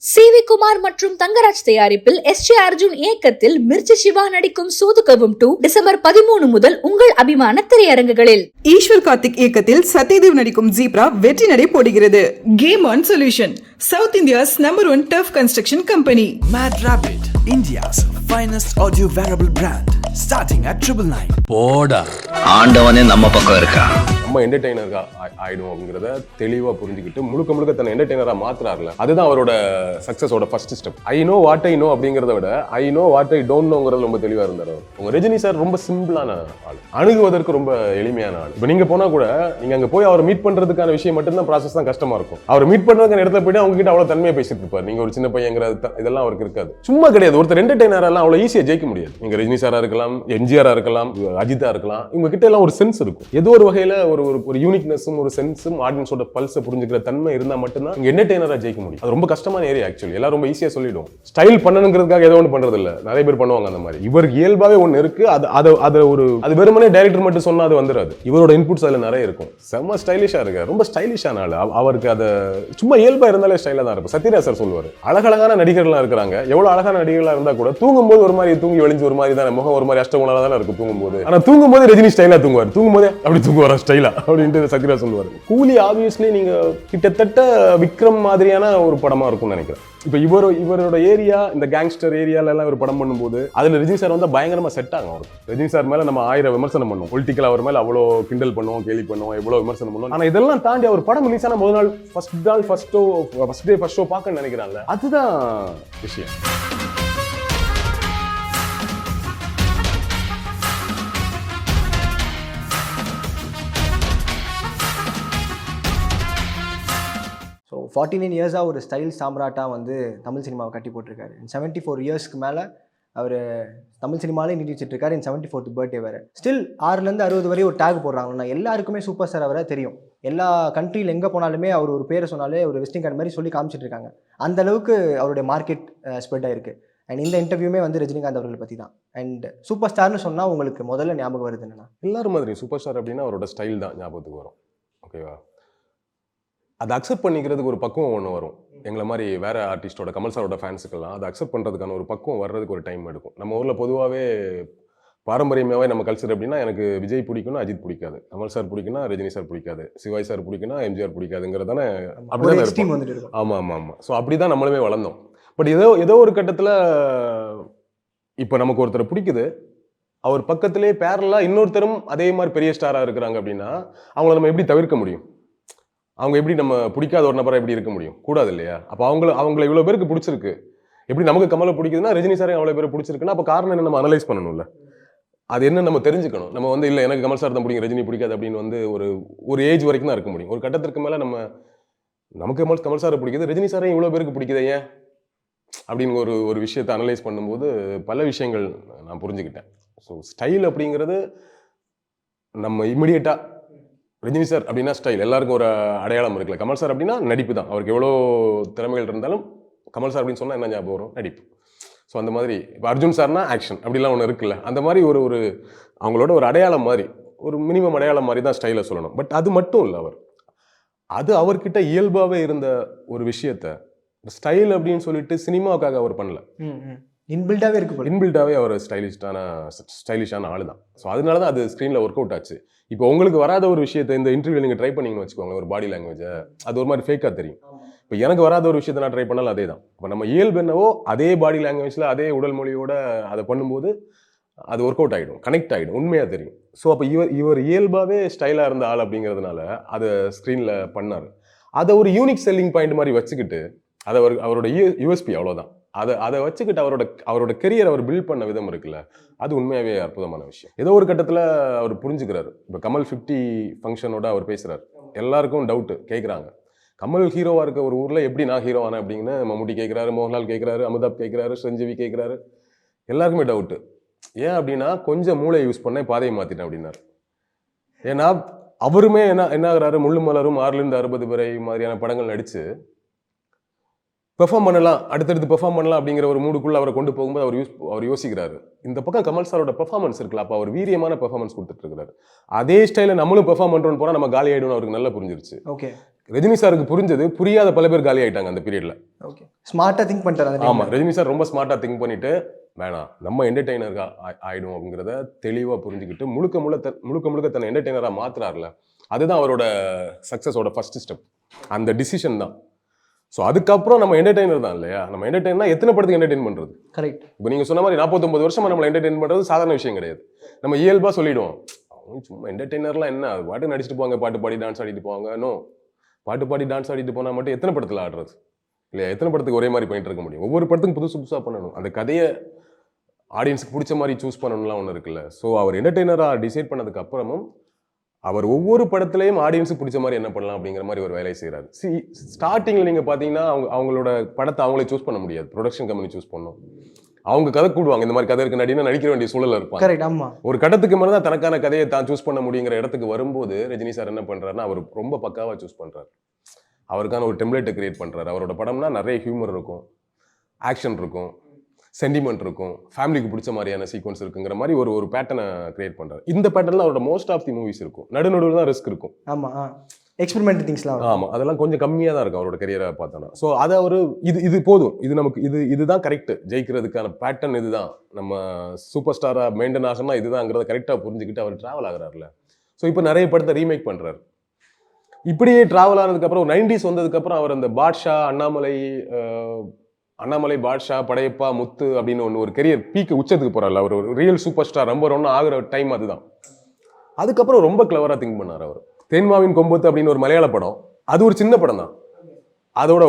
CV. Kumar மற்றும் தங்கராஜ் தயாரிப்பில் S J. Arjun இயக்கத்தில் மிர்ச்சி சிவா நடிக்கும் சூதுகவும் 2 டிசம்பர் 13 முதல் உங்கள் அபிமான திரையரங்குகளில். ஈஸ்வர் கார்த்திக் இயக்கத்தில் சத்யதேவ் நடிக்கும் ஜீப்ரா வெற்றி நடை போடுகிறது. Game on solution, south India's number 1 tough construction company. Mad Rabbit, India's finest audio wearable brand, starting at 999. போடா ஆண்டவனே நம்ம பக்கம் இருக்கா. நம்ம என்டர்டெய்னரா ஆயிடும் அப்படிங்கிறத தெளிவா புரிஞ்சுக்கிட்டு முழுக்க முழுக்க தன்னை என்டர்டெய்னரா மாத்துறாருல, அதுதான் அவரோட சக்சஸோட first step. I know what I know அப்படிங்கிறத விட I know what I don't நோங்கிறது ரொம்ப தெளிவா இருந்தாரு. உங்க ரஜினி சார் ரொம்ப சிம்பிளான ஆள், அணுகுவதற்கு ரொம்ப எளிமையான ஆள். இப்போ நீங்க போனா கூட நீங்க அங்க போய் அவரை மீட் பண்றதுக்கான விஷயம் மட்டும்தான் ப்ராசஸ் தான் கஷ்டமா இருக்கும். அவர் மீட் பண்றதுக்கான இடத்துல போயிட்டு அவங்க கிட்ட அவ்வளவு தன்மையை பேசிட்டு இருப்பாரு. நீங்க ஒரு சின்ன பையங்கிற இதெல்லாம் அவருக்கு இருக்காது. சும்மா கிடையாது. ஒருத்தர் என்டர்டெய்னரெல்லாம் அவ்வளவு ஈஸியா ஜெயிக்க முடியாது. நீங்க ரஜினி சாரா இருக்கலாம், எம்ஜிஆரா இருக்கலாம், அஜித்தா இருக்கலாம், இவங்க கிட்ட எல்லாம் ஒரு சென்ஸ் இருக்கும். ஏதோ ஒரு வகையில ஒரு யூனிக்னஸும் ஒரு சென்ஸும் ஆடியன்ஸோட பல்ஸை புரிஞ்சுக்கிற தன்மை இருந்தா மட்டும்தான் இங்க என்டர்டெய்னரா ஜெயிக்க முடியும். அது ரொம்ப கஷ்டமான ஏரியா. ஆக்சுவலி எல்லாம் ரொம்ப ஈஸியா சொல்லிடும். ஸ்டைல் பண்ணணுங்கிறதுக்காக ஏதோ ஒன்று பண்றது இல்ல, நிறைய பேர் பண்ணுவாங்க அந்த மாதிரி. இவருக்கு இயல்பாவே ஒன்று இருக்கு. அது வெறுமனே டைரக்டர் மட்டும் சொன்னா அது வந்துடாது. இவரோட இன்புட்ஸ் அதுல நிறைய இருக்கும். செம்ம ஸ்டைலிஷா இருக்கு, ரொம்ப ஸ்டைலிஷான ஆள். அவருக்கு அதை சும்மா இயல்பா இருந்தாலே ஸ்டைலா தான் இருக்கும். சத்யராஜ் சார் சொல்லுவாரு, அழகழகான நடிகர்கள்லாம் இருக்கிறாங்க, எவ்வளவு அழகான நடிகர்களா இருந்தா கூட தூங்கும்போது ஒரு மாதிரி தூங்கி வலிஞ்சு ஒரு மாதிரி தான் முகம் ஒரு மாதிரி அஷ்டகுணால தான் இருக்கும் தூங்கும்போது. ஆனா தூங்கும்போது ரஜினி ஸ்டைலா தூங்குவார், தூங்கும்போதே அப்படி தூங்குவாரா ஸ்டைலா அப்படின்ட்டு சத்யராஜ் சொல்லுவார். கூலி ஆப்வியஸ்லி நீங்க கிட்டத்தட்ட விக்ரம் மாதிரியான ஒரு படமா இருக்கும்னு நினைக்கிறேன். இப்போ இவரோட ஏரியா, இந்த கேங்ஸ்டர் ஏரியால எல்லாம் ஒரு படம் பண்ணும்போது அதுல ரஜினி சார் வந்து பயங்கரமா செட் ஆகும். அவருக்கு ரஜினி சார் மேல நம்ம 1000 விமர்சனம் பண்ணுவோம், பொலிட்டிக்கல் அவர் மேல அவ்வளோ கிண்டல் பண்ணுவோம், கேலி பண்ணுவோம், எவ்வளவு விமர்சனம் பண்ணுவோம். ஆனா இதெல்லாம் தாண்டி அவர் படம் ரிலீஸ் ஆன முதல் நாள் ஃபர்ஸ்ட் டே ஃபர்ஸ்ட் ஷோ பார்க்க நினைக்கிறாங்க, அதுதான் விஷயம். ஸோ 49 இயர்ஸாக ஒரு ஸ்டைல் சாம்ராட்டாக வந்து தமிழ் சினிமாவை கட்டி போட்டிருக்காரு. 74 இயர்ஸ்க்கு மேலே அவர் தமிழ் சினிமாலே நீடிச்சிட்ருக்காரு. 74th பர்த்டே வேறு. ஸ்டில் 6லேருந்து 60 வரையும் ஒரு டேக் போடுறாங்கன்னா எல்லாருக்குமே சூப்பர் ஸ்டார் அவரை தெரியும். எல்லா கண்ட்ரியில் எங்கே போனாலுமே அவர் ஒரு பேரை சொன்னாலே ஒரு விசிட்டிங் கார்டு மாதிரி சொல்லி காமிச்சிட்டு இருக்காங்க. அந்த அளவுக்கு அவருடைய மார்க்கெட் ஸ்ப்ரெட் ஆயிருக்கு. அண்ட் இந்த இன்டர்வியூமே வந்து ரஜினிகாந்த் அவர்களை பற்றி தான். அண்ட் சூப்பர் ஸ்டார்னு சொன்னால் உங்களுக்கு முதல்ல ஞாபகம் வருது என்னன்னா, எல்லாரும் மாதிரி சூப்பர் ஸ்டார் அப்படின்னா அவரோட ஸ்டைல் தான் ஞாபகத்துக்கு வரும். ஓகேவா? அதை அக்செப்ட் பண்ணிக்கிறதுக்கு ஒரு பக்குவம் ஒன்று வரும். எங்களை மாதிரி வேற ஆர்டிஸ்டோட, கமல் சாரோட ஃபேன்ஸுக்கெல்லாம் அதை அக்செப்ட் பண்ணுறதுக்கான ஒரு பக்குவம் வர்றதுக்கு ஒரு டைம் எடுக்கும். நம்ம ஊரில் பொதுவாகவே பாரம்பரியமாகவே நம்ம கல்ச்சர் எப்படின்னா, எனக்கு விஜய் பிடிக்கும்னா அஜித் பிடிக்காது, கமல் சார் பிடிக்கும்னா ரஜினி சார் பிடிக்காது, சிவாஜி சார் பிடிக்கும்னா எம்ஜிஆர் பிடிக்காதுங்கிறதானே அப்படிதான். ஆமாம் ஆமாம் ஆமாம். ஸோ அப்படி தான் நம்மளுமே வளர்ந்தோம். பட் ஏதோ ஒரு கட்டத்தில் இப்போ நமக்கு ஒருத்தர் பிடிக்குது, அவர் பக்கத்திலே பேரலாக இன்னொருத்தரும் அதே மாதிரி பெரிய ஸ்டாராக இருக்கிறாங்க அப்படின்னா அவங்கள நம்ம எப்படி தவிர்க்க முடியும்? அவங்க எப்படி நம்ம பிடிக்காத ஒரு நபரை எப்படி இருக்க முடியும்? கூடாது இல்லையா? அப்போ அவங்கள இவ்வளோ பேருக்கு பிடிச்சிருக்கு. எப்படி நமக்கு கமலை பிடிக்குதுன்னா ரஜினி சாரே அவ்வளோ பேர் பிடிச்சிருக்குன்னா அப்போ காரணம் என்ன நம்ம அனலைஸ் பண்ணணும்ல. அது என்ன நம்ம தெரிஞ்சுக்கணும். நம்ம வந்து இல்லை எனக்கு கமல் சார் தான் பிடிக்கும், ரஜினி பிடிக்காது அப்படின்னு வந்து ஒரு ஏஜ் வரைக்கும் தான் இருக்க முடியும். ஒரு கட்டத்திற்கு மேலே நமக்கு கமல் சாரை பிடிக்குது, ரஜினி சாரையும் இவ்வளோ பேருக்கு பிடிக்குது ஏன் அப்படின்னு ஒரு விஷயத்தை அனலைஸ் பண்ணும்போது பல விஷயங்கள் நான் புரிஞ்சுக்கிட்டேன். ஸோ ஸ்டைல் அப்படிங்கிறது நம்ம இமிடியேட்டாக ரஜினி சார் அப்படின்னா ஸ்டைல், எல்லாருக்கும் ஒரு அடையாளம் இருக்குல்ல. கமல் சார் அப்படின்னா நடிப்பு தான். அவருக்கு எவ்வளோ திறமைகள் இருந்தாலும் கமல் சார் அப்படின்னு சொன்னால் என்ன ஞாபகம் வரும்? நடிப்பு. ஸோ அந்த மாதிரி இப்போ அர்ஜுன் சார்னா ஆக்ஷன் அப்படிலாம் ஒன்று இருக்குல்ல. அந்த மாதிரி ஒரு அவங்களோட ஒரு அடையாளம் மாதிரி, ஒரு மினிமம் அடையாளம் மாதிரி தான் ஸ்டைலை சொல்லணும். பட் அது மட்டும் இல்லை, அது அவர்கிட்ட இயல்பாகவே இருந்த ஒரு விஷயத்த ஸ்டைல் அப்படின்னு சொல்லிட்டு சினிமாவுக்காக அவர் பண்ணல. இன்பில்டாகவே இருக்கு. இன்பில்டாகவே அவர் ஸ்டைலிஷான ஆள் தான். ஸோ அதனால தான் அது ஸ்க்ரீனில் ஒர்க் அவுட் ஆச்சு. இப்போ உங்களுக்கு வராத ஒரு விஷயத்தை இந்த இன்டர்வியூ நீங்கள் ட்ரை பண்ணிங்கன்னு வச்சுக்கோங்க, ஒரு பாடி லாங்குவேஜை, அது ஒரு மாதிரி ஃபேக்காக தெரியும். இப்போ எனக்கு வராத ஒரு விஷயத்தை நான் ட்ரை பண்ணாலும் அதே தான். இப்போ நம்ம இயல்பு என்னவோ அதே பாடி லாங்குவேஜில் அதே உடல் மொழியோட அதை பண்ணும்போது அது ஒர்க் அவுட் ஆகிடும், கனெக்ட் ஆகிடும், உண்மையாக தெரியும். ஸோ அப்போ இவர் இயல்பாகவே ஸ்டைலாக இருந்த ஆள் அப்படிங்கிறதுனால அதை ஸ்க்ரீனில் பண்ணார். அதை ஒரு யூனிக் செல்லிங் பாயிண்ட் மாதிரி வச்சுக்கிட்டு அதை அவரோட யூஎஸ்பி அவ்வளோதான். அதை வச்சுக்கிட்டு அவரோட கெரியர் அவர் பில்ட் பண்ண விதம் இருக்குல்ல, அது உண்மையாகவே அற்புதமான விஷயம். ஏதோ ஒரு கட்டத்தில் அவர் புரிஞ்சுக்கிறாரு. இப்போ கமல் 50 ஃபங்க்ஷனோட அவர் பேசுகிறார். எல்லாருக்கும் டவுட்டு கேட்குறாங்க, கமல் ஹீரோவாக இருக்க ஒரு ஊரில் எப்படி நான் ஹீரோவானேன் அப்படின்னு மம்முட்டி கேட்குறாரு, மோகன்லால் கேட்குறாரு, அமிதாப் கேட்குறாரு, சஞ்சீவி கேட்குறாரு. எல்லாருக்குமே டவுட்டு. ஏன் அப்படின்னா கொஞ்சம் மூளை யூஸ் பண்ணேன், பாதையை மாற்றிட்டேன் அப்படின்னாரு. ஏன்னா அவருமே என்ன ஆகுறாரு, முள்ளு மலரும் 6லேருந்து 60 வரை மாதிரியான படங்கள் நடித்து பெர்ஃபார்ம் பண்ணலாம், அடுத்தடுத்து பெர்ஃபார்ம் பண்ணலாம் அப்படிங்கிற ஒரு மூடுக்குள்ள அவரை கொண்டு போகும்போது அவர் யோசிக்கிறாரு, இந்த பக்கம் கமல் சாரோட பெர்ஃபார்மன்ஸ் இருக்குல்ல, அப்போ அவர் வீரியமான பெர்ஃபார்மன்ஸ் கொடுத்துட்டு இருக்காரு. அதே ஸ்டைலில் நம்மளும் பெர்ஃபார்ம் பண்ணுறோன்னு போனால் நம்ம காலி ஆகிடும்னு அவருக்கு நல்லா புரிஞ்சிருச்சு. ஓகே, ரஜினி சாருக்கு புரிஞ்சது, புரியாத பல பேர் காலி ஆயிட்டாங்க அந்த பீரியட்ல. ஓகே, ஸ்மார்ட்டா திங்க் பண்ணிட்டாரு. ஆமா, ரஜினி சார் ரொம்ப ஸ்மார்ட்டா திங்க் பண்ணிட்டு வேணாம் நம்ம என்டர்டெய்னருக்கா ஆயிடும் அப்படிங்கிறத தெளிவா புரிஞ்சுக்கிட்டு முழுக்க முழுக்க தன்னை என்டர்டெய்னரா மாத்துறாருல, அதுதான் அவரோட சக்சஸோட ஃபர்ஸ்ட் ஸ்டெப். அந்த டிசிஷன் தான். ஸோ அதுக்கப்புறம் நம்ம என்டர்டெய்னர் தான் இல்லையா, நம்ம என்டர்டெயின்னா எத்தனை படத்துக்கு என்டர்டெயின் பண்றது. கரெக்ட். இப்போ நீங்க சொன்ன மாதிரி 49 வருஷமா நம்மளை என்டர்டெயின் பண்றது சாதாரண விஷயம் கிடையாது. நம்ம இயல்பா சொல்லிடுவோம், அவங்க சும்மா என்டர்டெய்னர்லாம் என்ன, அது பாட்டு நடிச்சுட்டு போவாங்க, பாட்டு பாடி டான்ஸ் ஆடிட்டு போவாங்க. நோ, பாட்டு பாடி டான்ஸ் ஆடிட்டு போனா மட்டும் எத்தனை படத்துல ஆடுறது இல்லையா, எத்தனை படத்துக்கு ஒரே மாதிரி பண்ணிட்டு இருக்க முடியும். ஒவ்வொரு படத்துக்கும் புதுசா பண்ணணும், அந்த கதையை ஆடியன்ஸுக்கு பிடிச்ச மாதிரி சூஸ் பண்ணணும்லாம் ஒன்று இருக்குல்ல. ஸோ அவர் என்டர்டெய்னராக டிசைட் பண்ணதுக்கு அப்புறமும் அவர் ஒவ்வொரு படத்துலையும் ஆடியன்ஸுக்கு பிடிச்ச மாதிரி என்ன பண்ணலாம் அப்படிங்கிற மாதிரி ஒரு வேலையை செய்கிறாரு. ஸ்டார்டிங்கில் நீங்கள் பார்த்தீங்கன்னா அவங்களோட படத்தை அவங்களே சூஸ் பண்ண முடியாது, ப்ரொடக்ஷன் கம்பெனி சூஸ் பண்ணும். அவங்க கதை கூடுவாங்க, இந்த மாதிரி கதை இருக்கு நடினா நடிக்க வேண்டிய சூழல் இருப்பாங்க. கரெக்ட். ஆமா, ஒரு கட்டத்துக்கு மேலே தான் தனக்கான கதையை தான் சூஸ் பண்ண முடியுங்கிற இடத்துக்கு வரும்போது ரஜினி சார் என்ன பண்ணுறாருன்னா, அவர் ரொம்ப பக்காவாக சூஸ் பண்ணுறாரு. அவருக்கான ஒரு டெம்ப்ளேட்டை கிரியேட் பண்ணுறாரு. அவரோட படம்னா நிறைய ஹியூமர் இருக்கும், ஆக்ஷன் இருக்கும், சென்டிமெண்ட் இருக்கும், ஃபேமிலிக்கு பிடிச்ச மாதிரியான சீக்வன்ஸ் இருக்குங்கிற மாதிரி ஒரு பேட்டர்னை கிரியேட் பண்ணுறாரு. இந்த பேட்டர்னில் அவரோட மோஸ்ட் ஆஃப் தி மூவிஸ் இருக்கும். நடுநடுவில் தான் ரிஸ்க் இருக்கும். ஆமாம், எக்ஸ்பெரிமெண்ட் திங்ஸ்லாம். ஆமாம், அதெல்லாம் கொஞ்சம் கம்மியாக தான் இருக்கும் அவரோட கரியரை பார்த்தோன்னா. ஸோ அதை அவர் இது போதும், இது நமக்கு இதுதான் கரெக்ட், ஜெயிக்கிறதுக்கான பேட்டர்ன் இதுதான், நம்ம சூப்பர் ஸ்டாராக மெயின்டைன் ஆகணும்னா இதுதாங்கிறத கரெக்டாக புரிஞ்சுக்கிட்டு அவர் ட்ராவல் ஆகிறாருல. ஸோ இப்போ நிறைய படத்தை ரீமேக் பண்ணுறாரு. இப்படியே ட்ராவல் ஆனதுக்கப்புறம் 90s வந்ததுக்கப்புறம் அவர் அந்த பாட்ஷா, அண்ணாமலை, பாட்ஷா, படையப்பா, முத்து அப்படின்னு ஒரு கெரியர் பீக்கு உச்சத்துக்கு போறாரு. அவர் ஒரு ரியல் சூப்பர் ஸ்டார் நம்பர் 1 ஆகிற டைம் அதுதான். அதுக்கப்புறம் ரொம்ப கிளவரா திங்க் பண்ணார் அவர். தேன்மாவின் கொம்புத்து அப்படின்னு ஒரு மலையாள படம், அது ஒரு சின்ன படம் தான். அதோட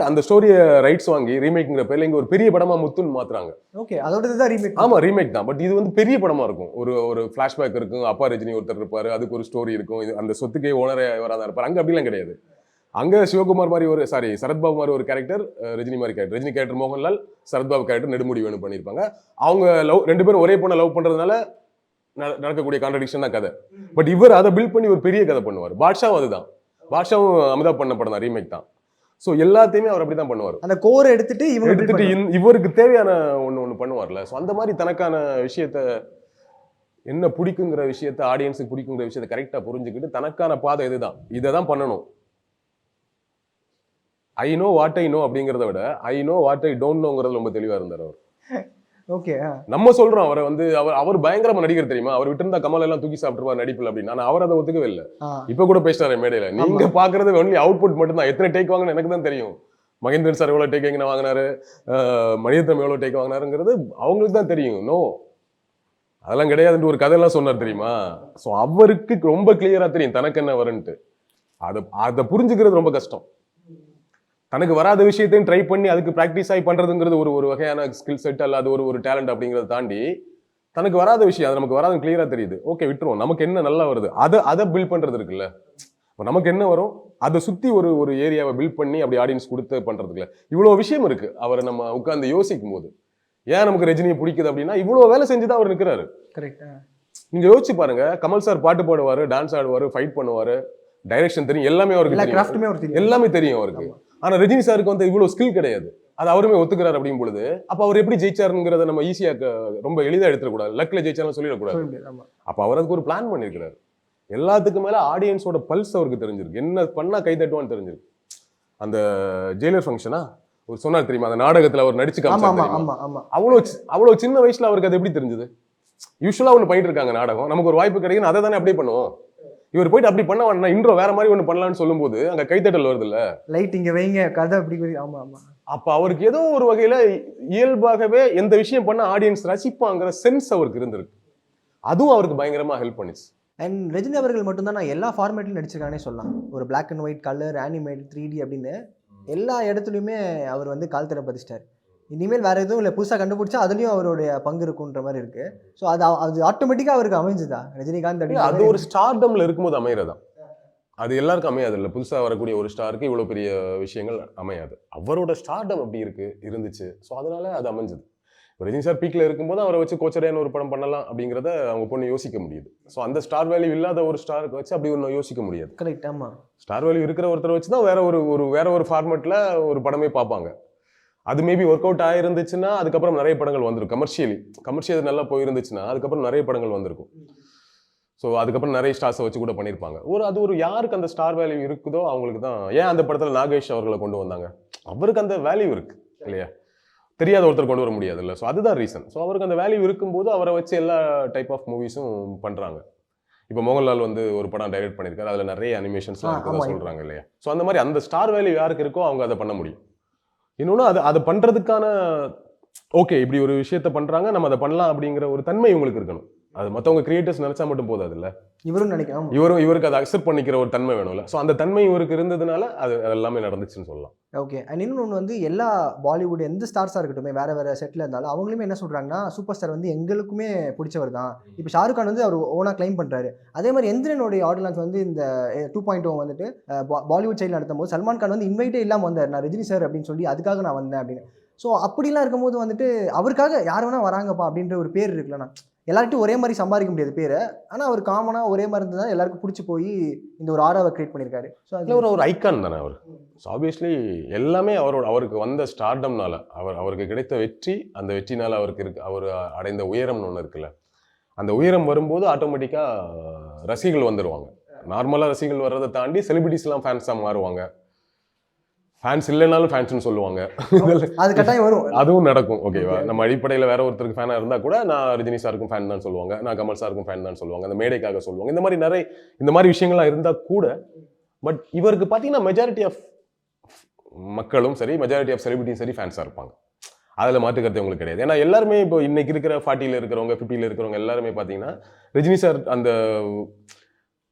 அந்த ஸ்டோரியை ரைட்ஸ் வாங்கி ரீமேக்ங்கிற பேர்ல இங்க ஒரு பெரிய படமா முத்துன்னு மாத்துறாங்க. ஓகே, அதோட தான் ரீமேக். ஆமா, ரீமேக் தான். பட் இது வந்து பெரிய படமா இருக்கும். ஒரு ஃபிளாஷ்பேக் இருக்கும், அப்பா ரஜினி ஒருத்தர் இருப்பாரு, அதுக்கு ஒரு ஸ்டோரி இருக்கும், அந்த சொத்துக்கே ஓனரே வராதான் இருப்பாரு. அங்க அப்படிலாம் கிடையாது. அங்க சிவகுமார் மாதிரி சரத்பாபு மாதிரி ஒரு கேரக்டர், ரஜினி மாதிரி character, Rajini character Mohanlal, Sarath Babu character Nedumudi வேணும் பண்ணியிருப்பாங்க. அவங்க ரெண்டு பேரும் ஒரே பொண்ணை லவ் பண்றதுனால நடக்கக்கூடிய கான்ட்ரடிக்ஷன் தான் கதை. பட் இவர் அதை பில்ட் பண்ணி ஒரு பெரிய கதை பண்ணுவார். பாட்ஷாவும் அதுதான், பாட்ஷாவும் அமிதாப் பண்ண படம் தான், ரீமேக் தான். ஸோ எல்லாத்தையுமே அவர் அப்படி தான் பண்ணுவார். அந்த கோரை எடுத்துட்டு இவருக்கு தேவையான ஒன்று பண்ணுவார்ல. ஸோ அந்த மாதிரி தனக்கான விஷயத்த, என்ன பிடிக்குங்கிற விஷயத்த, ஆடியன்ஸுக்கு பிடிக்குங்கிற விஷயத்த கரெக்டாக புரிஞ்சுக்கிட்டு தனக்கான பாதை இதுதான், இதை தான் பண்ணணும். I know what I know அப்படிங்கிறத விட I know what I don't நோங்கிறது ரொம்ப தெளிவாக இருந்தார் அவர். ஓகே, நம்ம சொல்றோம் அவரை வந்து அவர் பயங்கரமா நடிகர் தெரியுமா, அவர் விட்டு இருந்தா கமல் எல்லாம் தூக்கி சாப்பிட்டுருவார் நடிப்புல அப்படின்னு. ஆனா அவர் அதை ஒத்துக்கவே இல்லை. இப்ப கூட பேசிட்டாரு மேடையில, நீங்க பாக்குறது ஒன்லி அவுட்புட் மட்டும் தான், எத்தனை டேக் வாங்கன்னு எனக்கு தான் தெரியும். மகேந்திரன் சார் எவ்வளவு டேக் எங்க வாங்கினாரு, மணிரத்னம் எவ்வளவு டேக் வாங்கினாருங்கிறது அவங்களுக்கு தான் தெரியும். நோ, அதெல்லாம் கிடையாதுன்னு ஒரு கதையெல்லாம் சொன்னார் தெரியுமா. ஸோ அவருக்கு ரொம்ப கிளியரா தெரியும் தனக்கு என்ன வரும்ட்டு. அதை புரிஞ்சுக்கிறது ரொம்ப கஷ்டம். தனக்கு வராத விஷயத்தையும் ட்ரை பண்ணி அதுக்கு ப்ராக்டிஸ் ஆகி பண்றதுங்கிறது ஒரு வகையான ஸ்கில் செட், அல்ல அது ஒரு டேலண்ட் அப்படிங்கிறத தாண்டி தனக்கு வராத விஷயம், அது நமக்கு வராது கிளியரா தெரியுது. ஓகே, விட்டுருவோம், நமக்கு என்ன நல்லா வருது அதை பில்ட் பண்றது இருக்குல்ல. நமக்கு என்ன வரும் அதை சுத்தி ஒரு ஏரியாவை பில்ட் பண்ணி அப்படி ஆடியன்ஸ் கொடுத்து பண்றதுக்குல இவ்வளவு விஷயம் இருக்கு. அவரை நம்ம உட்கார்ந்து யோசிக்கும் போது ஏன் நமக்கு ரஜினியை பிடிக்குது அப்படின்னா இவ்வளவு வேலை செஞ்சுதான் அவர் நிற்கிறாரு. கரெக்டா? நீங்க யோசிச்சு பாருங்க, கமல் சார் பாட்டு பாடுவாரு, டான்ஸ் ஆடுவாரு, ஃபைட் பண்ணுவாரு, டைரக்ஷன் தெரியும், எல்லாமே அவருக்கு எல்லாமே தெரியும் அவருக்கு. ஆனா ரஜினி சாருக்கு வந்து இவ்வளவு ஸ்கில் கிடையாது. அது அவருமே ஒத்துக்கிறாரு அப்படிங்கும் பொழுது அப்ப அவர் எப்படி ஜெயிச்சாருங்கிறத நம்ம ஈஸியா ரொம்ப எளிதா எடுத்துக்கூடாது, லக்ல ஜெயிச்சாலும் சொல்லிடக்கூடாது. அப்ப அவர் அதுக்கு ஒரு பிளான் பண்ணிருக்கிறாரு. எல்லாத்துக்கு மேல ஆடியன்ஸோட பல்ஸ் அவருக்கு தெரிஞ்சிருக்கு, என்ன பண்ணா கை தட்டுவான்னு தெரிஞ்சிருக்கு. அந்த ஜெயிலர் ஃபங்க்ஷனா ஒரு சொன்னார் தெரியுமா, அந்த நாடகத்துல அவர் நடிச்சு காமிச்சாரு. அவ்வளவு சின்ன வயசுல அவருக்கு அது எப்படி தெரிஞ்சது? யூஸ்வலா ஒண்ணு பண்ணிட்டு இருக்காங்க நாடகம், நமக்கு ஒரு வாய்ப்பு கிடைக்கும், அதை தானே அப்படியே பண்ணுவோம். இவர் போயிட்டு அப்படி பண்ண வேண்டாம், இன்ட்ரோ வேற மாதிரி ஒண்ணு பண்ணலாம்னு சொல்லும் போது அங்க கைத்தட்டல் வருது இல்ல, லைட் இங்க வைங்க, கதை அப்படி. ஆமா ஆமா. அப்ப அவருக்கு ஏதோ ஒரு வகையில இயல்பாகவே எந்த விஷயம் பண்ண ஆடியன்ஸ் ரசிப்பாங்கிற சென்ஸ் அவருக்கு இருந்திருக்கு. அதுவும் அவருக்கு பயங்கரமா ஹெல்ப் பண்ணிச்சு. அண்ட் ரஜினி அவர்கள் மட்டும்தான் நான் எல்லா ஃபார்மேட்லையும் நடிச்சிருக்கானே சொல்லலாம். ஒரு black and white, colour, animate, 3D அப்படின்னு எல்லா இடத்துலையுமே அவர் வந்து கால் தர பதிச்சிட்டார். இனிமேல் வேற எதுவும் இல்லை, புதுசாக கண்டுபிடிச்சா அதுலயும் அவருடைய பங்கு இருக்குன்ற மாதிரி இருக்கு. ஸோ அது ஆட்டோமேட்டிக்காக அவருக்கு அமைஞ்சுதா ரஜினிகாந்த் அப்படின்னு? அது ஒரு ஸ்டார்டம்ல இருக்கும்போது அமையறதா, அது எல்லாருக்கும் அமையாது இல்லை. புதுசாக வரக்கூடிய ஒரு ஸ்டாருக்கு இவ்வளோ பெரிய விஷயங்கள் அமையாது. அவரோட ஸ்டார்டம் அப்படி இருந்துச்சு. ஸோ அதனால அது அமைஞ்சது. ரஜினி சார் பீக்ல இருக்கும்போது அவரை வச்சு கோச்சரையான ஒரு படம் பண்ணலாம் அப்படிங்கிறத அவங்க பொண்ணு யோசிக்க முடியுது. ஸோ அந்த ஸ்டார் வேல்யூ இல்லாத ஒரு ஸ்டாருக்கு வச்சு அப்படி ஒன்று யோசிக்க முடியாது. கரெக்ட். ஆமா, ஸ்டார் வேல்யூ இருக்கிற ஒருத்தரை வச்சு தான் வேற ஒரு ஃபார்மேட்ல ஒரு படமே பார்ப்பாங்க. அது மேபி ஒர்க் அவுட் ஆயிருந்துச்சுன்னா அதுக்கப்புறம் நிறைய படங்கள் வந்திருக்கும். கமர்ஷியல் நல்லா போயிருந்துச்சுன்னா அதுக்கப்புறம் நிறைய படங்கள் வந்திருக்கும். ஸோ அதுக்கப்புறம் நிறைய ஸ்டார்ஸை வச்சு கூட பண்ணியிருப்பாங்க. அது ஒரு யாருக்கு அந்த ஸ்டார் வேல்யூ இருக்குதோ அவங்களுக்கு தான். ஏன் அந்த படத்தில் நாகேஷ் அவர்களை கொண்டு வந்தாங்க? அவருக்கு அந்த வேல்யூ இருக்கு இல்லையா, தெரியாத ஒருத்தர் கொண்டு வர முடியாது இல்லை. ஸோ அதுதான் ரீசன். ஸோ அவருக்கு அந்த வேல்யூ இருக்கும்போது அவரை வச்சு எல்லா டைப் ஆஃப் மூவிஸும் பண்ணுறாங்க. இப்போ மோகன்லால் வந்து ஒரு படம் டைரக்ட் பண்ணியிருக்காரு, அதில் நிறைய அனிமேஷன்ஸ்லாம் இருக்குதா சொல்கிறாங்க இல்லையா. ஸோ அந்த மாதிரி அந்த ஸ்டார் வேல்யூ யாருக்கு இருக்கோ அவங்க அதை பண்ண முடியும். இன்னொன்று அதை பண்ணுறதுக்கான ஓகே இப்படி ஒரு விஷயத்த பண்ணுறாங்க நம்ம அதை பண்ணலாம் அப்படிங்கிற ஒரு தன்மை இவங்களுக்கு இருக்கணும். அது மற்றவங்க கிரியேட்டர்ஸ் நினச்சா மட்டும் போதாது இல்லை, இவரும் நினைக்கிறோம் இவருக்கு அதை அக்செப்ட் பண்ணிக்கிற ஒரு தன்மை வேணும்ல. ஸோ அந்த தன்மை இவருக்கு இருந்ததுனால அது எல்லாமே நடந்துச்சுன்னு சொல்லலாம். ஓகே. அண்ட் இன்னொன்று வந்து எல்லா பாலிவுட் எந்த ஸ்டார்ஸாக இருக்கட்டும் வேறு செட்டில் இருந்தாலும் அவங்களுமே என்ன சொல்கிறாங்கன்னா சூப்பர் ஸ்டார் வந்து எங்களுக்குமே பிடிச்சவர் தான். இப்போ ஷாருக் கான் வந்து அவர் ஓனாக கிளைம் பண்ணுறாரு. அதே மாதிரி எந்திரனுடைய ஆடியன்ஸ் வந்து இந்த 2.0 வந்துட்டு பாலிவுட் சைடில் நடத்தும் போது சல்மான் கான் வந்து இன்வைட்டே இல்லாமல் வந்தார், நான் ரஜினி சார் அப்படின்னு சொல்லி அதுக்காக நான் வந்தேன் அப்படின்னு. ஸோ அப்படிலாம் இருக்கும்போது வந்துட்டு அவருக்காக யார் வேணால் வராங்கப்பா அப்படின்ற ஒரு பேர் இருக்குல்லண்ணா. எல்லார்ட்டும் ஒரே மாதிரி சம்பாதிக்க முடியாது பேரை, ஆனால் அவர் காமனாக ஒரே மாதிரி இருந்ததுதான் எல்லாருக்கும் பிடிச்சி போய் இந்த ஒரு ஆராவை கிரியேட் பண்ணியிருக்காரு. ஸோ அதில் ஒரு ஐக்கான் தானே அவர். ஸோ ஆப்வியஸ்லி எல்லாமே அவருக்கு வந்த ஸ்டார்டம்னால அவருக்கு கிடைத்த வெற்றி, அந்த வெற்றினால அவர் அடைந்த உயரம்னு ஒன்று இருக்குல்ல, அந்த உயரம் வரும்போது ஆட்டோமேட்டிக்காக ரசிகர்கள் வந்துடுவாங்க. நார்மலாக ரசிகர்கள் வர்றதை தாண்டி செலிபிரிட்டிஸ்லாம் ஃபேன்ஸாக மாறுவாங்க. ஃபேன்ஸ் இல்லைனாலும் ஃபேன்ஸ்னு சொல்லுவாங்க, அது கட்டாயம் வரும், அதுவும் நடக்கும். ஓகேவா, நம்ம அடிப்படையில் வேற ஒருத்தருக்கு ஃபேனாக இருந்தால் கூட நான் ரஜினி சாருக்கும் ஃபேன் தான் சொல்லுவாங்க, நான் கமல் சாருக்கும் ஃபேன் தான் சொல்லுவாங்க, அந்த மேடைக்காக சொல்லுவாங்க. இந்த மாதிரி விஷயங்கள்லாம் இருந்தால் கூட பட் இவருக்கு பார்த்தீங்கன்னா மெஜாரிட்டி ஆஃப் மக்களும் சரி, மெஜாரிட்டி ஆஃப் செலிபிரிட்டியும் சரி ஃபேன்ஸாக இருப்பாங்க. அதில் மாற்றுக்கிறது உங்களுக்கு கிடையாது. ஏன்னா எல்லாருமே இப்போ இன்னைக்கு இருக்கிற 40ல் இருக்கிறவங்க 50ல் இருக்கிறவங்க எல்லாருமே பார்த்தீங்கன்னா ரஜினி சார் அந்த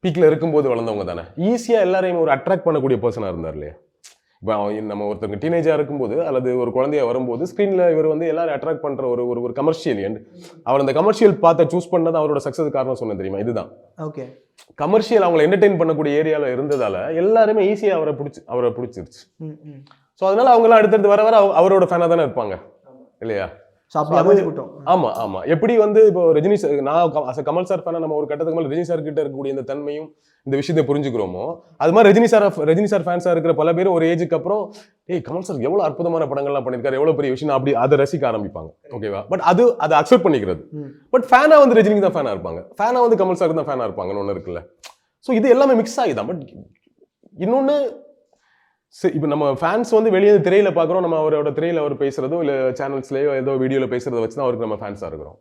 பீக்கில் இருக்கும்போது வளர்ந்தவங்க தானே. ஈஸியாக எல்லாரையும் ஒரு அட்ராக்ட் பண்ணக்கூடிய பர்சனாக இருந்தார் இல்லையா. இப்போ நம்ம ஒருத்தருக்கு டீனேஜாக இருக்கும்போது அல்லது ஒரு குழந்தைய வரும்போது ஸ்க்ரீனில் இவர் வந்து எல்லாரும் அட்ராக்ட் பண்ணுற ஒரு கமர்ஷியல் அண்ட் அவர் அந்த கமர்ஷியல் பார்த்து சூஸ் பண்ணது அவரோட சக்ஸஸ் காரணம் சொன்னது தெரியுமா. இதுதான் ஓகே, கமர்ஷியல் அவங்களை என்டர்டெயின் பண்ணக்கூடிய ஏரியாவில் இருந்ததால எல்லாருமே ஈஸியாக அவரை பிடிச்சிருச்சு. ஸோ அதனால அவங்களாம் அடுத்தடுத்து வர அவரோட ஃபேனாக தானே இருப்பாங்க இல்லையா. ஆமா ஆமா. எப்படி வந்து இப்போ ரஜினி சார், நான் கமல் சார் ஃபேனா நம்ம ஒரு கட்டத்துக்கு மேலே ரஜினி சார் கிட்ட இருக்கக்கூடிய இந்த தன்மையும் இந்த விஷயத்தை புரிஞ்சுக்கிறோமோ, அது மாதிரி ரஜினி சார் ஃபேன்ஸா இருக்கிற பல பேர் ஒரு ஏஜுக்கு அப்புறம் கமல் சார் எவ்வளவு அற்புதமான படங்கள்லாம் பண்ணிருக்காரு, எவ்வளவு பெரிய விஷயம் அப்படி அதை ரசிக்க ஆரம்பிப்பாங்க. ஓகேவா, பட் அதை அக்செப்ட் பண்ணிக்கிறது. பட் ஃபேனா வந்து ரஜினிக்கு தான் ஃபேனா இருப்பாங்க, ஃபேனா வந்து கமல் சாருக்கு தான் ஃபேனா இருப்பாங்கன்னு ஒன்று இருக்குல்ல. ஸோ இது எல்லாமே மிக்ஸ் ஆகிதான். பட் இன்னொன்று இப்போ நம்ம ஃபேன்ஸ் வந்து வெளியே திரையில பார்க்குறோம், நம்ம அவரோட திரையில அவர் பேசுறதோ இல்லை சேனல்ஸ்லேயோ ஏதோ வீடியோவில் பேசுறதை வச்சு தான் அவருக்கு நம்ம ஃபேன்ஸாக இருக்கிறோம்.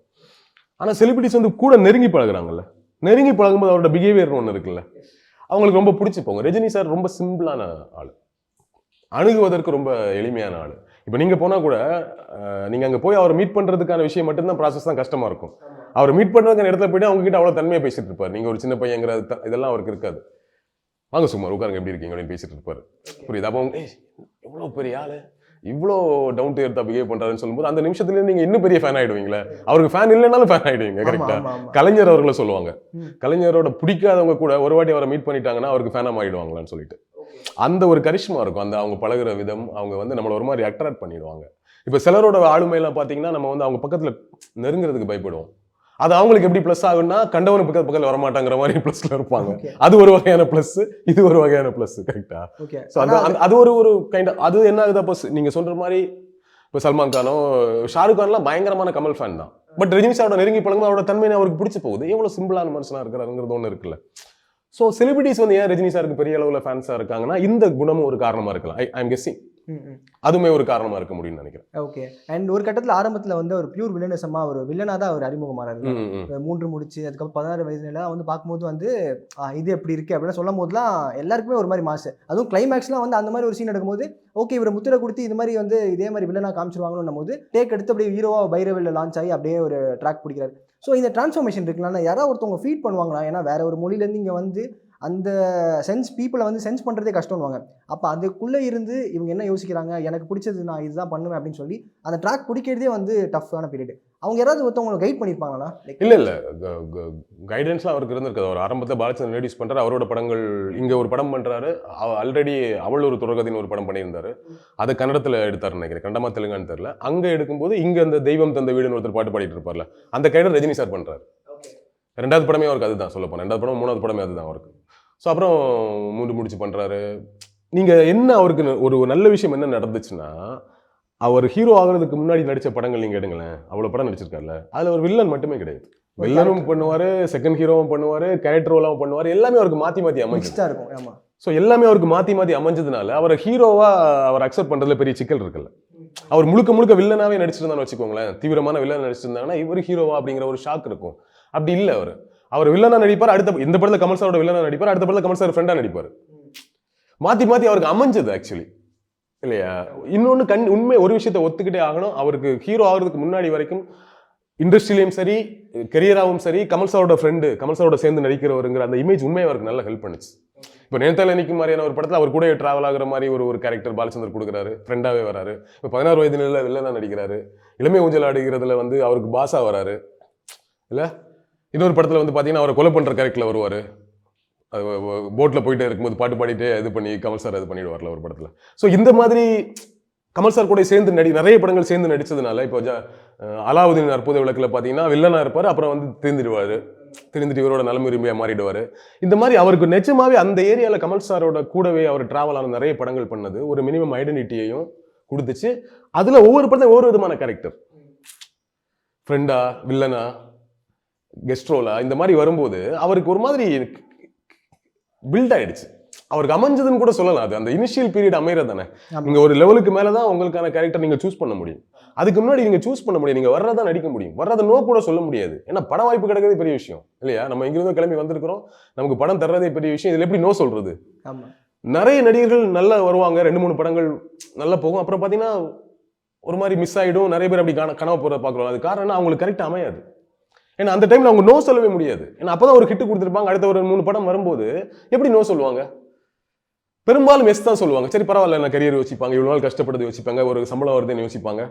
ஆனால் செலிபிரிட்டிஸ் வந்து கூட நெருங்கி பழகுறாங்கல்ல, நெருங்கி பழகும்போது அவரோட பிஹேவியர்னு ஒன்று இருக்குல்ல, அவங்களுக்கு ரொம்ப பிடிச்சி போங்க. ரஜினி சார் ரொம்ப சிம்பிளான ஆள், அணுகுவதற்கு ரொம்ப எளிமையான ஆள். இப்போ நீங்கள் போனால் கூட நீங்கள் அங்கே போய் அவரை மீட் பண்ணுறதுக்கான விஷயம் மட்டும்தான் ப்ராசஸ் தான் கஷ்டமாக இருக்கும். அவர் மீட் பண்ணுறதுக்கான இடத்துல போய்ட்டு அவங்ககிட்ட அவ்வளோ தன்மையாக பேசிட்டு இருப்பார். நீங்கள் ஒரு சின்ன பையங்கிற இதெல்லாம் அவருக்கு இருக்காது. வாங்க சுமார் உட்காருங்க எப்படி இருக்கீங்க அப்படின்னு பேசிட்டு இருப்பாரு. புரியுது. அப்போ எவ்வளோ பெரிய ஆளு, இவ்வளோ டவுன் டு எர்த்தா பிஹேவ் பண்றாருன்னு சொல்லும்போது அந்த நிமிஷத்துல நீங்க இன்னும் பெரிய ஃபேன் ஆயிடுவீங்களே. அவருக்கு ஃபேன் இல்லைனாலும் ஃபேன் ஆயிடுவீங்க. கரெக்டா. கலைஞர் அவர்களை சொல்லுவாங்க, கலைஞரோட பிடிக்காதவங்க கூட ஒரு வாட்டி அவரை மீட் பண்ணிட்டாங்கன்னா அவருக்கு ஃபேனா ஆயிடுவாங்களான்னு சொல்லிட்டு அந்த ஒரு கரிஷ்மா இருக்கும். அந்த அவங்க பழகுற விதம், அவங்க வந்து நம்மளை ஒரு மாதிரி அட்ராக்ட் பண்ணிடுவாங்க. இப்போ சிலரோட ஆளுமையெல்லாம் பார்த்தீங்கன்னா நம்ம வந்து அவங்க பக்கத்தில் நெருங்குறதுக்கு பயப்படுவோம். அது அவங்களுக்கு எப்படி பிளஸ் ஆகுன்னா கண்டவனு பக்கத்தில் வரமாட்டாங்கிற மாதிரி பிளஸ்ல இருப்பாங்க. அது ஒரு வகையான பிளஸ், இது ஒரு வகையான பிளஸ். கரெக்டா. அது ஒரு கைண்ட் அது என்ன ஆகுது. அப்போ நீங்க சொல்ற மாதிரி இப்போ சல்மான் கானோ ஷாருக் கான்லாம் பயங்கரமான கமல் ஃபேன் தான். பட் ரஜினி சாரோட நெருங்கி பழகும் அவரோட தன்மை அவருக்கு பிடிச்சி போகுது. எவ்வளவு சிம்பிளான மனுஷனா இருக்கிறாருங்கிறது ஒன்று இருக்குல்ல. ஸோ செலிபிரிட்டிஸ் வந்து ஏன் ரஜினி சாருக்கு பெரிய அளவில் ஃபேன்ஸாக இருக்காங்கன்னா இந்த குணமும் ஒரு காரணமாக இருக்கலாம். ஐ எம் கெஸ்ஸிங் அதுவுமே ஒரு காரணமாக இருக்க முடியும்னு நினைக்கிறேன். ஓகே. அண்ட் ஒரு கட்டத்தில் ஆரம்பத்தில் வந்து ஒரு பியூர் வில்லனிசமாக ஒரு வில்லனாக தான் அவர் அறிமுகமானாரு. 3 முடிச்சு அதுக்கப்புறம் 16 வயதுலாம் வந்து பார்க்கும்போது வந்து இது எப்படி இருக்குது அப்படின்னு சொல்லும் போதுலாம் எல்லாருக்குமே ஒரு மாதிரி மாசு. அதுவும் கிளைமேக்ஸ்லாம் வந்து அந்த மாதிரி ஒரு சீன் எடுக்கும்போது ஓகே இவரை முத்திரை கொடுத்து இது மாதிரி வந்து இதே மாதிரி வில்லனாக காமிச்சிருவாங்கன்னு போது டேக் எடுத்து அப்படியே ஹீரோவாக பைரவில் லான்ச் ஆகி அப்படியே ஒரு ட்ராக் பிடிக்கிறாரு. ஸோ இந்த டிரான்ஸ்ஃபார்மேஷன் இருக்குன்னா யாராவது ஒருத்தவங்க ஃபீட் பண்ணுவாங்களா? ஏன்னா வேற ஒரு மொழியிலேருந்து இங்கே வந்து அந்த சென்ஸ் பீப்புளை வந்து சென்ஸ் பண்ணுறதே கஷ்டம்வாங்க. அப்போ அதுக்குள்ளே இருந்து இவங்க என்ன யோசிக்கிறாங்க, எனக்கு பிடிச்சது நான் இதுதான் பண்ணுவேன் அப்படின்னு சொல்லி அந்த ட்ராக் பிடிக்கிறதே வந்து டஃப்பான பீரியட். அவங்க யாராவது ஒருத்தவங்களை கைட் பண்ணியிருப்பாங்களா? இல்லை கைடன்ஸ்லாம் அவருக்கு இருந்திருக்காது. அவர் ஆரம்பத்தில் பாலச்சந்திரன் இன்ட்ரோடியூஸ் பண்ணுறாரு. அவரோட படங்கள் இங்கே ஒரு படம் பண்ணுறாரு. ஆல்ரெடி அவள் ஒரு தொடர்கதின்னு ஒரு படம் பண்ணியிருந்தாரு. அதை கன்னடத்தில் எடுத்தாருன்னு நினைக்கிறேன், கன்னடமா தெலுங்கான்னு தெரியல. அங்கே எடுக்கும்போது இங்கே அந்த தெய்வம் தந்த வீடுன்னு ஒருத்தர் பாட்டு பாடிட்டு இருப்பார்ல, அந்த கைடன் ரஜினி சார் பண்ணுறாரு. 2வது படமே அவருக்கு அதுதான் சொல்ல போனேன். 2வது படம் 3வது படமே அதுதான் அவருக்கு. ஸோ அப்புறம் முடிச்சு பண்ணுறாரு. நீங்கள் என்ன அவருக்கு ஒரு நல்ல விஷயம் என்ன நடந்துச்சுன்னா, அவர் ஹீரோ ஆகிறதுக்கு முன்னாடி நடித்த படங்கள் நீங்கள் எடுங்களேன், அவ்வளோ படம் நடிச்சிருக்காருல்ல, அதில் ஒரு வில்லன் மட்டுமே கிடையாது. வில்லனும் பண்ணுவாரு, செகண்ட் ஹீரோவும் பண்ணுவாரு, கேரக்டர் ரோலாவும் பண்ணுவாரு. எல்லாமே அவருக்கு மாத்தி மாத்தி அமைஞ்சது. மிக்ஸ்டா இருக்கும். ஆமா. ஸோ எல்லாமே அவருக்கு மாத்தி மாத்தி அமைஞ்சதுனால அவரை ஹீரோவா அவர் அக்செப்ட் பண்றதுல பெரிய சிக்கல் இருக்குல்ல. அவர் முழுக்க முழுக்க வில்லனாவே நடிச்சிருந்தான்னு வச்சுக்கோங்களேன், தீவிரமான வில்லன் நடிச்சிருந்தாங்கன்னா இவர் ஹீரோவா அப்படிங்கிற ஒரு ஷாக் இருக்கும். அப்படி இல்லை. அவர் வில்லனா நடிப்பார், அடுத்த இந்த படத்துல கமல் சாரோட வில்லனா நடிப்பார், அடுத்த படத்துல கமல் சார் ஃப்ரெண்டா நடிப்பார். மாத்தி மாத்தி அவருக்கு அமைஞ்சது ஆக்சுவலி இல்லையா. இன்னொன்னு உண்மை ஒரு விஷயத்த ஒத்துக்கிட்டே ஆகணும். அவருக்கு ஹீரோ ஆகிறதுக்கு முன்னாடி வரைக்கும் இண்டஸ்ட்ரியிலையும் சரி கெரியராகவும் சரி கமல் சாரோட ஃப்ரெண்டு, கமல் சாரோட சேர்ந்து நடிக்கிறவருங்கிற அந்த இமேஜ் உண்மையை அவருக்கு நல்லா ஹெல்ப் பண்ணுச்சு. இப்போ நேத்தால நிற்கும் மாதிரியான ஒரு படத்தில் அவர் கூட டிராவல் ஆகிற மாதிரி ஒரு கேரக்டர் பாலச்சந்தர் கொடுக்குறாரு, ஃப்ரெண்டாவே வராரு. இப்போ 16 வயது நிலையில் வில்லனா நடிக்கிறாரு. இளமை ஊஞ்சல் ஆடுகிறதுல அவருக்கு பாஸா வராரு இல்லை. இன்னொரு படத்தில் பார்த்தீங்கன்னா அவரை கொலை பண்ணுற கேரக்டரில் வருவார். போட்டில் போயிட்டே இருக்கும்போது பாட்டு பாடிட்டே இது பண்ணி கமல் சார் இது பண்ணிடுவார்ல ஒரு படத்தில். ஸோ இந்த மாதிரி கமல் சார் கூட சேர்ந்து நிறைய படங்கள் சேர்ந்து நடிச்சதுனால இப்போ அலாவுதீன் அற்புத விளக்கில் பார்த்தீங்கன்னா வில்லனா இருப்பார், அப்புறம் திருந்திட்டு இவரோட நலம் விரும்பியா மாறிடுவார். இந்த மாதிரி அவருக்கு நிஜமாவே அந்த ஏரியாவில் கமல் சாரோட கூடவே அவர் டிராவல் ஆன நிறைய படங்கள் பண்ணது ஒரு மினிமம் ஐடென்டிட்டியையும் கொடுத்துச்சு. அதில் ஒவ்வொரு படத்தையும் ஒவ்வொரு விதமான கேரக்டர், ஃப்ரெண்டா, வில்லனா, கெஸ்ட் ரோலா, இந்த மாதிரி வரும்போது அவருக்கு ஒரு மாதிரி பில்ட் ஆயிடுச்சு. அவருக்கு அமைஞ்சதுன்னு கூட சொல்லலாம். அது அந்த இனிஷியல் பீரியட் அமைகிறது தானே. நீங்க ஒரு லெவலுக்கு மேலதான் உங்களுக்கான கேரக்டர் நீங்க சூஸ் பண்ண முடியும். அதுக்கு முன்னாடி நீங்க சூஸ் பண்ண முடியும், நீங்க வர்றதா நடிக்க முடியும், வர்றதை நோ கூட சொல்ல முடியாது. ஏன்னா பட வாய்ப்பு கிடைக்கிறதே பெரிய விஷயம் இல்லையா. நம்ம இங்கிருந்து கிளம்பி வந்திருக்கிறோம், நமக்கு படம் தர்றதே பெரிய விஷயம். இதுல எப்படி நோ சொல்றது? நிறைய நடிகர்கள் நல்லா வருவாங்க, 2-3 படங்கள் நல்லா போகும், அப்புறம் பாத்தீங்கன்னா ஒரு மாதிரி மிஸ் ஆயிடும். நிறைய பேர் அப்படி கனவு போற பாக்குறோம். அது காரணம் அவங்களுக்கு கரெக்டா அமையாது. ஏன்னா அந்த டைம்ல அவங்க நோ சொல்லவே முடியாது. ஏன்னா அப்பதான் ஒரு ஹிட் கொடுத்துருப்பாங்க. அடுத்த ஒரு 3 படம் வரும்போது எப்படி நோ சொல்லுவாங்க? பெரும்பாலும் எஸ் தான் சொல்லுவாங்க. சரி பரவாயில்ல, நான் கரியர் யோசிப்பாங்க, இவ்வளவு நாள் கஷ்டப்பட்டு யோசிப்பாங்க, ஒரு சம்பளம் வருதுன்னு யோசிப்பாங்க,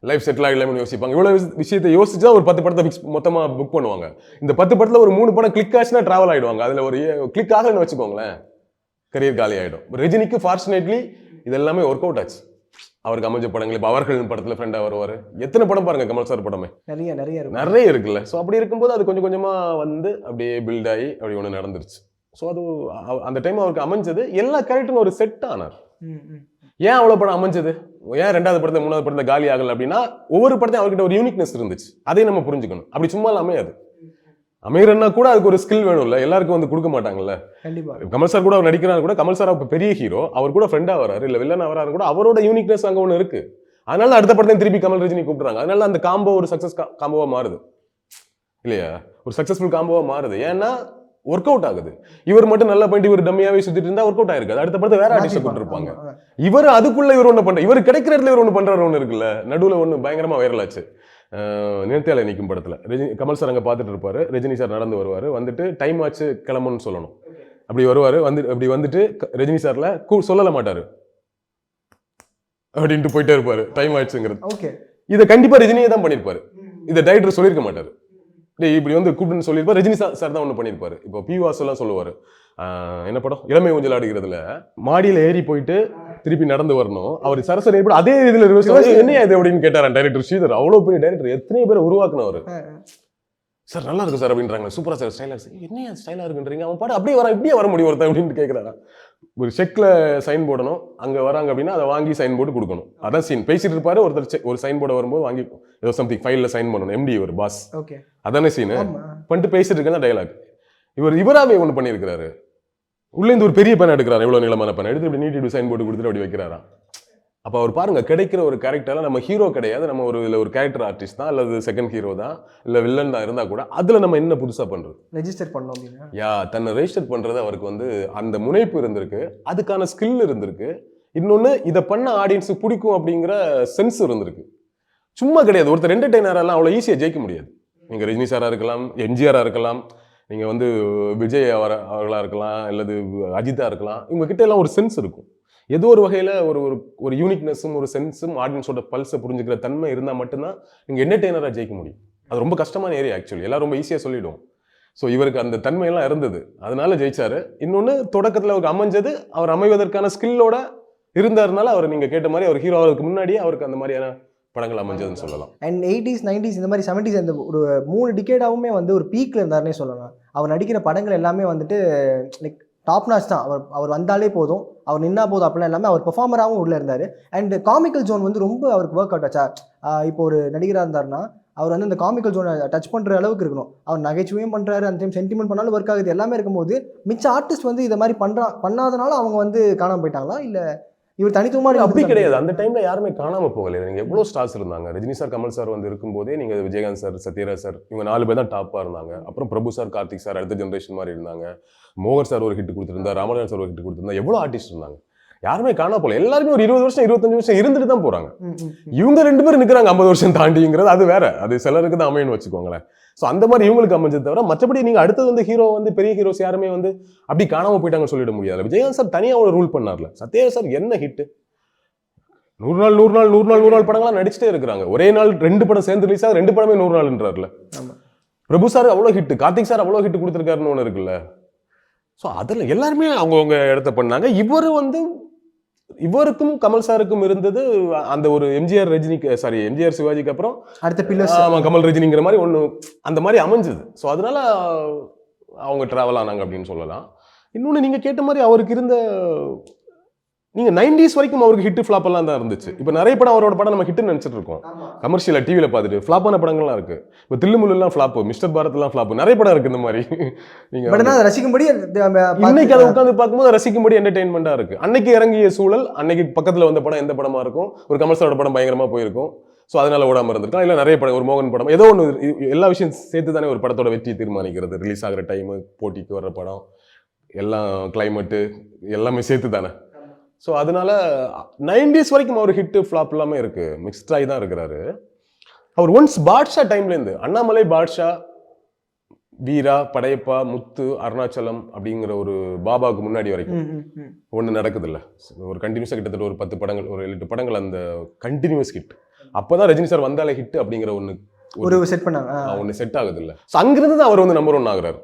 லைஃப் செட்டில் ஆகலாம்னு யோசிப்பாங்க. இவ்வளவு விஷயத்தை யோசிச்சா ஒரு 10 படத்தை மொத்தமா புக் பண்ணுவாங்க. இந்த 10 படத்துல ஒரு 3 படம் கிளிக் ஆச்சுன்னா டிராவல் ஆயிடுவாங்க. அதுல ஒரு கிளிக் ஆகலன்னு வச்சுக்கோங்களேன், கரியர் காலி ஆயிடும். ரஜினிக்கு ஃபார்ச்சுனேட்லி இது எல்லாமே ஒர்க் அவுட் ஆச்சு. அவருக்கு அமைஞ்ச படங்கள் இப்போ அவர்கள் படத்துல ஃப்ரெண்டா வருவாரு. எத்தனை படம் பாருங்க கமல் சார் படமே, நிறைய இருக்குல்ல. ஸோ அப்படி இருக்கும்போது அது கொஞ்சம் கொஞ்சமா அப்படியே பில்ட் ஆகி அப்படி ஒன்று நடந்துருச்சு. ஸோ அது அந்த டைம் அவருக்கு அமைஞ்சது. எல்லா கேரக்டரும் ஒரு செட் ஆனார். ஏன் அவ்வளோ படம் அமைஞ்சது? ஏன் 2வது படத்துல 3வது படத்துல காலி ஆகல அப்படின்னா ஒவ்வொரு படத்தையும் அவர்கிட்ட ஒரு யூனிக்னஸ் இருந்துச்சு. அதையும் நம்ம புரிஞ்சுக்கணும். அப்படி சும்மா அமையாது. அமைகிறன்னா கூட அதுக்கு ஒரு ஸ்கில் வேணும்ல, எல்லாருக்கும் கொடுக்க மாட்டாங்கல்ல. கமல் சார் கூட அவர் நடிக்கிறாரு கூட, கமல் சார் பெரிய ஹீரோ, அவர் கூட ஃப்ரெண்டா வராரு இல்ல வில்லனா வராரு கூட, அவரோட யூனிக்னஸ் அங்க ஒன்று இருக்கு. அதனால அடுத்த படத்தையும் திருப்பி கமல் ரஜினி கூப்பிடுறாங்க. அதனால அந்த காம்போ ஒரு சக்சஸ் காம்போவா மாறுது இல்லையா, ஒரு சக்சஸ்ஃபுல் காம்போவா மாறுது. ஏன்னா ஒர்க் அவுட் ஆகுது. இவர் மட்டும் நல்லா பண்ணிட்டு இவர் டம்மியாவே சுத்திட்டு இருந்தா ஒர்க் அவுட் ஆயிருக்காது. அடுத்த படத்தை வேற ஆர்டிஸ்ட் கூப்பிட்டுருப்பாங்க. இவர் அதுக்குள்ள இவர் ஒண்ணு பண்ற, இவர் கிடைக்கிற இடத்துல இவர் ஒண்ணு பண்றாரு ஒண்ணு இருக்குல்ல. நடுவுல ஒண்ணு பயங்கரமா வைரல் ஆச்சு. நேர்த்தியால நிற்கும் படத்துல கமல் சார் அங்க பாத்துட்டு இருப்பாரு, ரஜினி சார் நடந்து வருவாரு, வந்துட்டு டைம் ஆச்சு கிளம்புன்னு சொல்லணும். அப்படி வருவாரு, அப்படி வந்துட்டு ரஜினி சார்ல சொல்லல மாட்டாரு, அப்படின்ட்டு போயிட்டே இருப்பாரு டைம் ஆயிடுச்சுங்கிறது. இதை கண்டிப்பா ரஜினியே தான் பண்ணிருப்பாரு. இதை டைரக்டர் சொல்லியிருக்க மாட்டாரு. இப்படி கூப்பிட்டுன்னு சொல்லியிருப்பாரு. ரஜினி சார் தான் ஒண்ணு பண்ணிருப்பாரு. இப்போ பி வாசு எல்லாம் சொல்லுவாரு, என்ன படம் இளமை ஊஞ்சல் ஆடுகிறதுல மாடியில ஏறி போயிட்டு திருப்பி நடந்து வரணும். அவர் சரஸ்வதி அதே இதுல என்ன இது அப்படின்னு கேட்டாரா டைரக்டர் ஸ்ரீதர். அவ்வளவு பெரிய டைரக்டர், எத்தனை பேரை உருவாக்குனவர். சார் நல்லா இருக்கு சார் அப்படின்றாங்க. சூப்பரா சார், ஸ்டைலா இருக்கு. என்ன ஸ்டைலா இருக்குன்றீங்க? அவன் பாடு அப்படியே இப்படியே வர முடியும் ஒருத்தன் அப்படின்னு கேட்கிறாரா. ஒரு செக்ல சைன் போடணும், அங்க வராங்க அப்படின்னா அதை வாங்கி சைன் போட்டு கொடுக்கணும். அதான் சீன். பேசிட்டு இருப்பாரு, ஒருத்தர் ஒரு சைன் போட வரும்போது வாங்கி ஏதோ சம்திங் ஃபைல்ல சைன் பண்ணணும். எம்டி ஒரு பாஸ், அதானே சீனு. பண்ணிட்டு பேசிட்டு இருக்க டைலாக். இவராவே ஒண்ணு பண்ணிருக்கிறாரு. உள்ள இந்த ஒரு பெரிய பேன் எடுக்கிறாரு, இவ்வளவு நீளமான பேன் எடுத்து இப்படி நீட்டி சைன் போட்டு கொடுத்துட்டு அப்படி வைக்கிறாரா. அப்ப அவர் பாருங்க, கிடைக்கிற ஒரு கேரக்டர்ல நம்ம ஹீரோ கிடையாது, நம்ம ஒரு கேரக்டர் ஆர்டிஸ்ட் தான், அல்லது செகண்ட் ஹீரோ தான், இல்ல வில்லன் தான் இருந்தா கூட அதுல நம்ம என்ன புதுசா பண்றது, ரெஜிஸ்டர் பண்ணோம். தன்னை ரெஜிஸ்டர் பண்றது அவருக்கு அந்த முனைப்பு இருந்திருக்கு, அதுக்கான ஸ்கில் இருந்திருக்கு. இன்னொன்னு, இதை பண்ண ஆடியன்ஸுக்கு பிடிக்கும் அப்படிங்கிற சென்ஸ் இருந்திருக்கு. சும்மா கிடையாது. ஒருத்தர் என்டர்டெய்னரெல்லாம் அவ்வளவு ஈஸியா ஜெயிக்க முடியாது. நீங்க ரஜினி சாரா இருக்கலாம், எம்ஜிஆரா இருக்கலாம், நீங்க விஜய் அவர்களா இருக்கலாம், அல்லது அஜித்தா இருக்கலாம். இவங்க கிட்ட எல்லாம் ஒரு சென்ஸ் இருக்கும். ஏதோ ஒரு வகையில ஒரு யூனிக்னஸும் ஒரு சென்ஸும் ஆடியன்ஸோட பல்ஸை புரிஞ்சுக்கிற தன்மை இருந்தா மட்டும்தான் நீங்க என்டர்டெய்னரா ஜெயிக்க முடியும். அது ரொம்ப கஷ்டமான ஏரியா ஆக்சுவலி. எல்லாம் ரொம்ப ஈஸியா சொல்லிடுவோம். ஸோ இவருக்கு அந்த தன்மையெல்லாம் இருந்தது, அதனால ஜெயிச்சாரு. இன்னொன்னு, தொடக்கத்துல அவருக்கு அமைஞ்சது, அவர் அமைவதற்கான ஸ்கில்லோட இருந்தாருனால அவர் நீங்க கேட்ட மாதிரி அவர் ஹீரோ ஆகிறதுக்கு முன்னாடியே அவருக்கு அந்த மாதிரியான படங்கள் அமைஞ்சதுன்னு சொல்லலாம். அண்ட் 80s 90s இந்த மாதிரி 70s அந்த ஒரு 3 டிகேடாவுமே ஒரு பீக்ல இருந்தாருன்னே சொல்லலாம். அவர் நடிக்கிற படங்கள் எல்லாமே லைக் டாப் நாச் தான். அவர் வந்தாலே போதும், அவர் நின்னா போதும் அப்படிலாம் எல்லாமே அவர் பெர்ஃபார்மராகவும் உள்ளே இருந்தார். அண்ட் காமிக்கல் ஜோன் வந்து ரொம்ப அவருக்கு ஒர்க் அவுட் ஆச்சா. இப்போ ஒரு நடிகராக இருந்தாருன்னா அவர் வந்து அந்த காமிக்கல் ஜோனை டச் பண்ணுற அளவுக்கு இருக்கணும். அவர் நகைச்சுவையும் பண்ணுறாரு, அந்த டைம் சென்டிமெண்ட் பண்ணாலும் ஒர்க் ஆகுது, எல்லாமே இருக்கும்போது மிச்ச ஆர்டிஸ்ட் வந்து இதை மாதிரி பண்ணாதனால அவங்க வந்து காணாமல் போயிட்டாங்களா, இல்லை இவர் தனித்துவமாக? அப்படி கிடையாது. அந்த டைம்ல யாருமே காணாம போகல. நீங்க எவ்வளவு ஸ்டார்ஸ் இருந்தாங்க. ரஜினி சார், கமல் சார் வந்து இருக்கும்போதே நீங்க விஜயகாந்த் சார், சத்யராஜ் சார், இவங்க 4 பேர் தான் டாப்பா இருந்தாங்க. அப்புறம் பிரபு சார், கார்த்திக் சார் அடுத்த ஜெனரேஷன் மாதிரி இருந்தாங்க. மோகன் சார் ஒரு ஹிட் கொடுத்துருந்தார், ராமநாதன் சார் ஒரு ஹிட் கொடுத்துருந்தா, எவ்வளவு ஆர்டிஸ்ட் இருந்தாங்க. யாருமே காணா போல. எல்லாருமே ஒரு 20 வருஷம் 25 வருஷம் இருந்துட்டு தான் போறாங்க. இவங்க 2 பேரும் நிக்கிறாங்க 50 வருஷம் தாண்டிங்கிறது அது வேற. அது சிலருக்கு தான் அமையன்னு வச்சுக்கோங்களேன். ஸோ அந்த மாதிரி இவங்களுக்கு அமைஞ்சது தவிர மற்றபடி நீங்க அடுத்தது வந்து ஹீரோ வந்து பெரிய ஹீரோஸ் யாருமே வந்து அப்படி காணாம போயிட்டாங்கன்னு சொல்லிட முடியாது. விஜயகாந்த் சார் தனியா ஒரு ரூல் பண்ணார்ல. சத்யராஜ் சார் என்ன ஹிட், 100 நாள் படங்கள்லாம் நடிச்சுட்டே இருக்கிறாங்க. ஒரே நாள் 2 படம் சேர்ந்து ரிலீஸ் ஆகுது, 2 படமே 100 நாள்ன்றாருல. பிரபு சார் அவ்வளோ ஹிட், கார்த்திக் சார் அவ்வளோ ஹிட் கொடுத்துருக்காருன்னு ஒன்று இருக்குல்ல. ஸோ அதில் எல்லாருமே அவங்கவுங்க இடத்த பண்ணாங்க. இவருக்கும் கமல் சாருக்கும் இருந்தது அந்த ஒரு எம்ஜிஆர் சிவாஜிக்கு அப்புறம் அடுத்த பில்லர்ஸ் கமல் ரஜினிங்கிற மாதிரி ஒன்று அந்த மாதிரி அமைஞ்சது. ஸோ அதனால அவங்க டிராவல் ஆனாங்க அப்படின்னு சொல்லலாம். இன்னொன்று நீங்கள் கேட்ட மாதிரி அவருக்கு இருந்த நீங்க 90s வரைக்கும் அவருக்கு ஹிட் ஃபிளாப் எல்லாம் தான் இருந்துச்சு. இப்போ நிறைய படம் அவரோட படம் நம்ம ஹிட்னு நினைச்சிட்டு இருக்கோம். கமர்ஷியலா டிவியில பார்த்துட்டு ஃபிளாப்பான படங்கள்லாம் இருக்கு. இப்போ தில்லுமுல்லு எல்லாம் ஃபிளாப், மிஸ்டர் பாரத் எல்லாம் ஃபிளாப், நிறைய படம் இருக்கு இந்த மாதிரி. நீங்க ரசிக்கும்படி இன்னைக்கு அதை உட்காந்து பார்க்கும்போது ரசிக்கும்படி என்டர்டெயின்மெண்டா இருக்கு. அன்னைக்கு இறங்கிய சூழல், அன்னைக்கு பக்கத்துல வந்த படம் எந்த படமா இருக்கும், ஒரு கமல் சாரோட படம் பயங்கரமா போயிருக்கும். ஸோ அதனால ஓடாம இருந்திருக்கா, இல்லை நிறைய படம், ஒரு மோகன் படம், ஏதோ ஒன்று, எல்லா விஷயம் சேர்த்து தானே ஒரு படத்தோட வெற்றியை தீர்மானிக்கிறது. ரிலீஸ் ஆகிற டைமு, போட்டிக்கு வர்ற படம், எல்லாம் கிளைமேட்டு எல்லாமே சேர்த்து தானே. ஸோ அதனால 90s வரைக்கும் அவர் ஹிட் ஃப்ளாப் எல்லாமே இருக்கு, மிக்ஸ்ட் ஆகி தான் இருக்கிறாரு. அவர் ஒன்ஸ் பாட்ஷா டைம்லேருந்து அண்ணாமலை, பாட்ஷா, வீரா, படையப்பா, முத்து, அருணாச்சலம் அப்படிங்கிற ஒரு பாபாவுக்கு முன்னாடி வரைக்கும் ஒன்று நடக்குது இல்லை. ஒரு கண்டினியூஸாக கிட்டத்தட்ட ஒரு 10 படங்கள், ஒரு 8 படங்கள் அந்த கண்டினியூஸ் ஹிட். அப்போதான் ரஜினி சார் வந்தாலே ஹிட் அப்படிங்கிற ஒன்று செட் பண்ணாங்க, ஒன்று செட் ஆகுது இல்லை. ஸோ அங்கிருந்து தான் அவர் வந்து நம்பர் 1 ஆகுறாரு.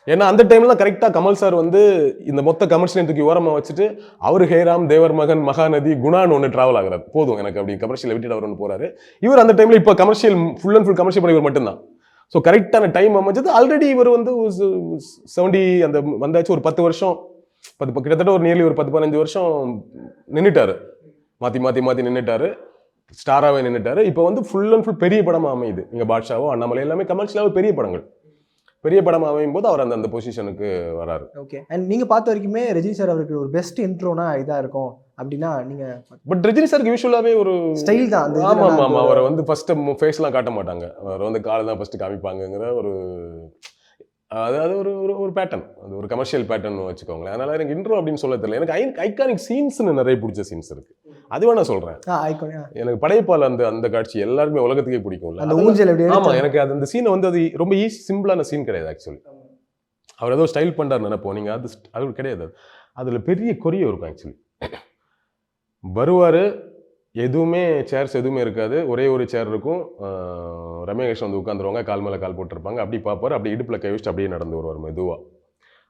ஏன்னா அந்த டைம்ல கரெக்டா கமல் சார் வந்து இந்த மொத்த கமர்ஷியல் தூக்கி ஓரமா வச்சுட்டு அவரு ஹேராம், தேவர் மகன், மகாநதி, குணான்னு ஒன்று டிராவல் ஆகுறாரு. போதும் எனக்கு அப்படி கமர்ஷியல் விட்டுட்டு அவர் ஒன்று போறாரு. இவர் அந்த டைம்ல இப்போ commercial full and full commercial பண்ணி இவர் மட்டும்தான். ஸோ கரெக்டான டைம் அமைஞ்சது. ஆல்ரெடி இவர் வந்து 70 அந்த வந்தாச்சு, ஒரு 10 வருஷம், கிட்டத்தட்ட ஒரு நியர்லி ஒரு 10-15 வருஷம் நின்றுட்டாரு. மாத்தி நின்றுட்டாரு, ஸ்டாராவே நின்றுட்டாரு. இப்போ வந்து ஃபுல் அண்ட் ஃபுல் பெரிய படமா அமையுது. நீங்க பாட்ஷாவோ அண்ணாமலை எல்லாமே கமர்ஷியலாவே பெரிய படங்கள், பெரிய படம் அமையும் போது அவர் அந்த பொசிஷனுக்கு வராரு. ஓகே. அண்ட் நீங்க பார்த்த வரைக்குமே ரஜினி சார் அவருக்கு ஒரு பெஸ்ட் இன்ட்ரோனா இதா இருக்கும் அப்படின்னா நீங்க, பட் ரஜினி சாருக்கு யூசுவலாவே ஒரு ஸ்டைல் தான். ஆமா, அவரை வந்து ஃபர்ஸ்ட் ஃபேஸ்லாம் காட்ட மாட்டாங்க, அவர் வந்து காலை தான் ஃபர்ஸ்ட் காமிப்பாங்கிற ஒரு, அதாவது ஒரு பேட்டர்ன், அது ஒரு கமர்ஷியல் பேட்டர்ன் வச்சுக்கோங்களேன். அதனால எனக்கு இன்ட்ரோ அப்படின்னு சொல்ல தெரியல. எனக்கு ஐகானிக் சீன்ஸ்னு நிறைய பிடிச்ச சீன்ஸ் இருக்கு, அது வேணா சொல்றேன். எனக்கு படையப்பால் அந்த காட்சி எல்லாருமே உலகத்துக்கே பிடிக்கும்ல, அந்த ஊஞ்சல். ஆமா, எனக்கு அந்த சீனை வந்து அது ரொம்ப சிம்பிளான சீன் கிடையாது. ஆக்சுவலி அவர் ஏதோ ஸ்டைல் பண்றாரு நினைப்போம், நீங்க அது கிடையாது. அதுல பெரிய கொரிய இருக்கும். ஆக்சுவலி வருவாரு, எதுவுமே சேர்ஸ் எதுவுமே இருக்காது, ஒரே ஒரு சேர் இருக்கும். ரமேஷ் வந்து உட்காந்துருவாங்க, கால் மேலே கால் போட்டிருப்பாங்க. அப்படி பார்ப்பாரு, அப்படி இடுப்பில் கை வச்சுட்டு அப்படியே நடந்து வருவார் மெதுவாக.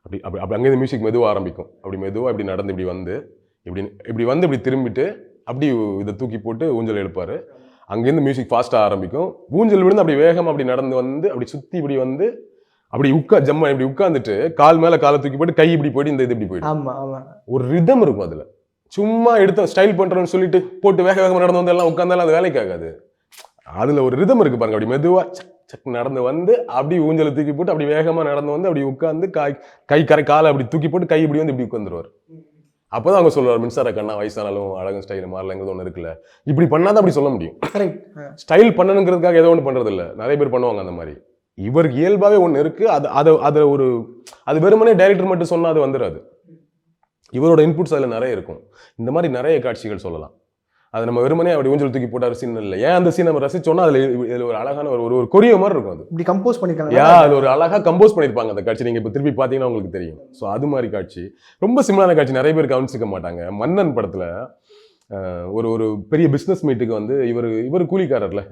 அப்படி அங்கேருந்து மியூசிக் மெதுவாக ஆரம்பிக்கும். அப்படி மெதுவாக இப்படி நடந்து இப்படி வந்து இப்படி திரும்பிட்டு அப்படி இதை தூக்கி போட்டு ஊஞ்சல் எடுப்பார். அங்கேருந்து மியூசிக் ஃபாஸ்ட்டாக ஆரம்பிக்கும். ஊஞ்சல் விழுந்து அப்படி வேகமாக அப்படி நடந்து வந்து அப்படி சுற்றி இப்படி வந்து அப்படி ஜம்மா இப்படி உட்காந்துட்டு கால் மேலே காலை தூக்கி போட்டு கை இப்படி போயிட்டு இந்த இது இப்படி போயிட்டு ஒரு ரிதம் இருக்கும் அதில். சும்மா எடுத்து ஸ்டைல் பண்ணுறோன்னு சொல்லிட்டு போட்டு வேகமாக நடந்து வந்து எல்லாம் உட்காந்தாலும் அது வேலைக்கு ஆகாது. அதில் ஒரு ரிதம் இருக்கு பாருங்க. அப்படி மெதுவாக சக் நடந்து வந்து அப்படி ஊஞ்சலை தூக்கி போட்டு அப்படி வேகமாக நடந்து வந்து அப்படி உட்காந்து காலை அப்படி தூக்கி போட்டு கை இப்படி வந்து இப்படி உட்காந்துருவார். அப்போதான் அவங்க சொல்லுவார், மின்சார கண்ணா வயசானாலும் அழகும் ஸ்டைல் மாறலங்கிறது ஒன்று இருக்குல்ல, இப்படி பண்ணாதான் அப்படி சொல்ல முடியும். ஸ்டைல் பண்ணணுங்கிறதுக்காக ஏதோ ஒன்று பண்ணுறது இல்லை, நிறைய பேர் பண்ணுவாங்க அந்த மாதிரி. இவருக்கு இயல்பாகவே ஒன்று இருக்கு. அது வெறுமனே டைரக்டர் மட்டும் சொன்னால் அது வந்துடாது. இவரோட இன்புட்ஸ் அதில் நிறைய இருக்கும். இந்த மாதிரி நிறைய காட்சிகள் சொல்லலாம். அது நம்ம வெறுமனே அப்படி ஊஞ்சல் தூக்கி போட்டார் சீன் இல்லை. ஏன் அந்த சீன் நம்ம ரசிச்சோன்னா அதில் ஒரு அழகான ஒரு கொரிய மாதிரி இருக்கும். அது இப்படி கம்போஸ் பண்ணிருக்காங்க. அது ஒரு அழகாக கம்போஸ் பண்ணியிருப்பாங்க அந்த காட்சி. நீங்கள் இப்போ திருப்பி பார்த்தீங்கன்னா உங்களுக்கு தெரியும். ஸோ அது மாதிரி காட்சி ரொம்ப சிம்பிளான காட்சி, நிறைய பேர் கவனிச்சிக்க மாட்டாங்க. மன்னன் படத்தில் ஒரு பெரிய பிஸ்னஸ் மீட்டுக்கு வந்து இவர் கூலிக்காரர்ல,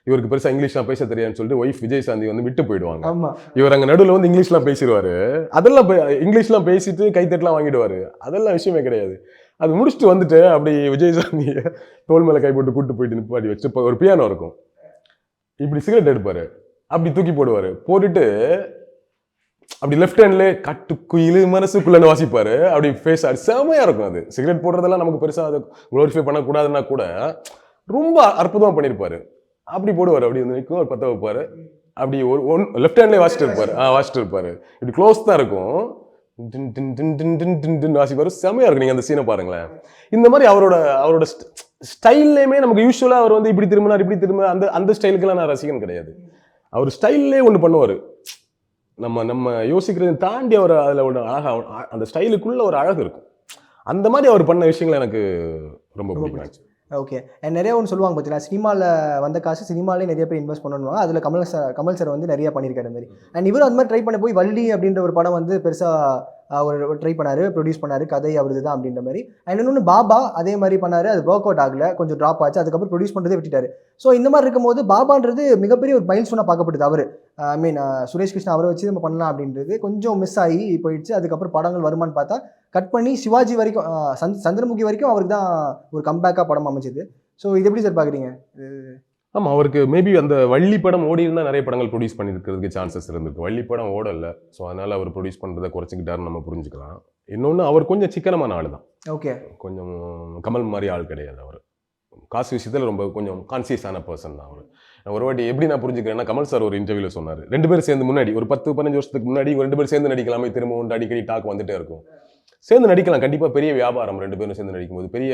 இவருக்கு பெருசாக இங்கிலீஷ்லாம் பேச தெரியாதுன்னு சொல்லிட்டு ஒய்ஃப் விஜயசாந்தி வந்து விட்டு போயிடுவாங்க. இவர் அங்கே நடுவில் வந்து இங்கிலீஷ்லாம் பேசிடுவார். அதெல்லாம் இங்கிலீஷ்லாம் பேசிட்டு கைத்தட்டலாம் வாங்கிடுவார். அதெல்லாம் விஷயமே கிடையாது. அது முடிச்சுட்டு வந்துட்டு அப்படி விஜயசாந்தியை தோல் மேலே கை போட்டு கூப்பிட்டு போயிட்டு நிப்பாடி வச்சுட்டு ஒரு பியானோ இருக்கும், இப்படி சிகரெட் எடுப்பார், அப்படி தூக்கி போடுவார். போட்டுட்டு அப்படி லெஃப்ட் ஹேண்ட்ல கட்டு குயிலு மனசுக்குள்ளன்னு வாசிப்பாரு. அப்படி ஃபேஸ் அது செமையா இருக்கும். அது சிகரெட் போடுறதெல்லாம் நமக்கு பெருசா அதை குளோரிஃபை பண்ணக்கூடாதுன்னா கூட ரொம்ப அற்புதமா பண்ணியிருப்பாரு. அப்படி போடுவார், அப்படி வந்து நிற்கும், ஒரு பத்த வைப்பாரு, அப்படி ஒரு லெஃப்ட் ஹேண்ட்லேயே வாசிட்டு இருப்பாரு. இப்படி க்ளோஸ் தான் இருக்கும், வாசிப்பாரு. செமையா இருக்கும். நீங்க அந்த சீனை பாருங்களேன். இந்த மாதிரி அவரோட ஸ்டைல்லையுமே நமக்கு யூஸ்வலா அவர் வந்து இப்படி திரும்ப அந்த ஸ்டைலுக்கெல்லாம் நான் ரசிகன் கிடையாது. அவர் ஸ்டைல்லே ஒன்று பண்ணுவார். நம்ம யோசிக்கிறதை தாண்டி அவர் அதில் ஒன்று அழகா அந்த ஸ்டைலுக்குள்ள ஒரு அழகு இருக்கும். அந்த மாதிரி அவர் பண்ண விஷயங்கள் எனக்கு ரொம்ப பிடிக்கும். ஓகே. அண்ட் நிறைய ஒன்று சொல்லுவாங்க பார்த்தீங்கன்னா, சினிமாவில் வந்த காசு சினிமாலே நிறைய பேர் இன்வெஸ்ட் பண்ணணுவாங்க. அதில் கமல் சார் வந்து நிறைய பண்ணியிருக்காரு அந்த மாதிரி. அண்ட் இவர் அந்த மாதிரி ட்ரை பண்ண போய் வள்ளி அப்படின்ற ஒரு படம் வந்து பெருசாக அவர் ட்ரை பண்ணார், ப்ரொடியூஸ் பண்ணார், கதை அவருது தான் அப்படின்ற மாதிரி. அண்ட் இன்னொன்று பாபா அதே மாதிரி பண்ணார், அது ஒர்க் அவுட் ஆகலை, கொஞ்சம் ட்ராப் ஆச்சு, அதுக்கப்புறம் ப்ரொடியூஸ் பண்ணுறதே விட்டுட்டார். ஸோ இந்த மாதிரி இருக்கும்போது பாபான்றது மிகப்பெரிய ஒரு மைல் ஸ்டோனாக பார்க்கப்படுது. அவர் சுரேஷ் கிருஷ்ணா அவரை வச்சு நம்ம பண்ணலாம் அப்படின்றது கொஞ்சம் மிஸ் ஆகி போயிடுச்சு. அதுக்கப்புறம் படங்கள் வருமானு பார்த்தா கட் பண்ணி சிவாஜி வரைக்கும் சந்திரமுகி வரைக்கும் அவருக்கு தான் ஒரு கம்பேக்காக படம் அமைச்சது. ஸோ இது எப்படி சார் பார்க்குறீங்க? ஆமாம், அவருக்கு மேபி அந்த வள்ளி படம் ஓடி இருந்தால் நிறைய படங்கள் ப்ரொடியூஸ் பண்ணியிருக்கிறதுக்கு சான்சஸ் இருந்திருக்கு. வள்ளி படம் ஓடலை, ஸோ அதனால் அவர் ப்ரொடியூஸ் பண்ணுறதை குறைச்சிக்கிட்டாருன்னு நம்ம புரிஞ்சுக்கலாம். இன்னொன்று, அவர் கொஞ்சம் சிக்கனமான ஆள் தான். ஓகே. கொஞ்சம் கமல் மாதிரி ஆள் கிடையாது. அவர் காசு விஷயத்தில் ரொம்ப கொஞ்சம் கான்சியஸான பர்சன் தான் அவர். ஒரு வாட்டி எப்படி நான் புரிஞ்சுக்கிறேன்னா, கமல் சார் ஒரு இன்டர்வியூவில் சொன்னார், 2 பேரும் சேர்ந்து முன்னாடி ஒரு 10-15 வருஷத்துக்கு முன்னாடி 2 பேரும் சேர்ந்து நடிக்கலாமே, திரும்ப ஒன்று அடிக்கடி டாக் வந்துட்டே இருக்கும். சேர்ந்து நடிக்கலாம், கண்டிப்பாக பெரிய வியாபாரம் 2 பேரும் சேர்ந்து நடிக்கும்போது பெரிய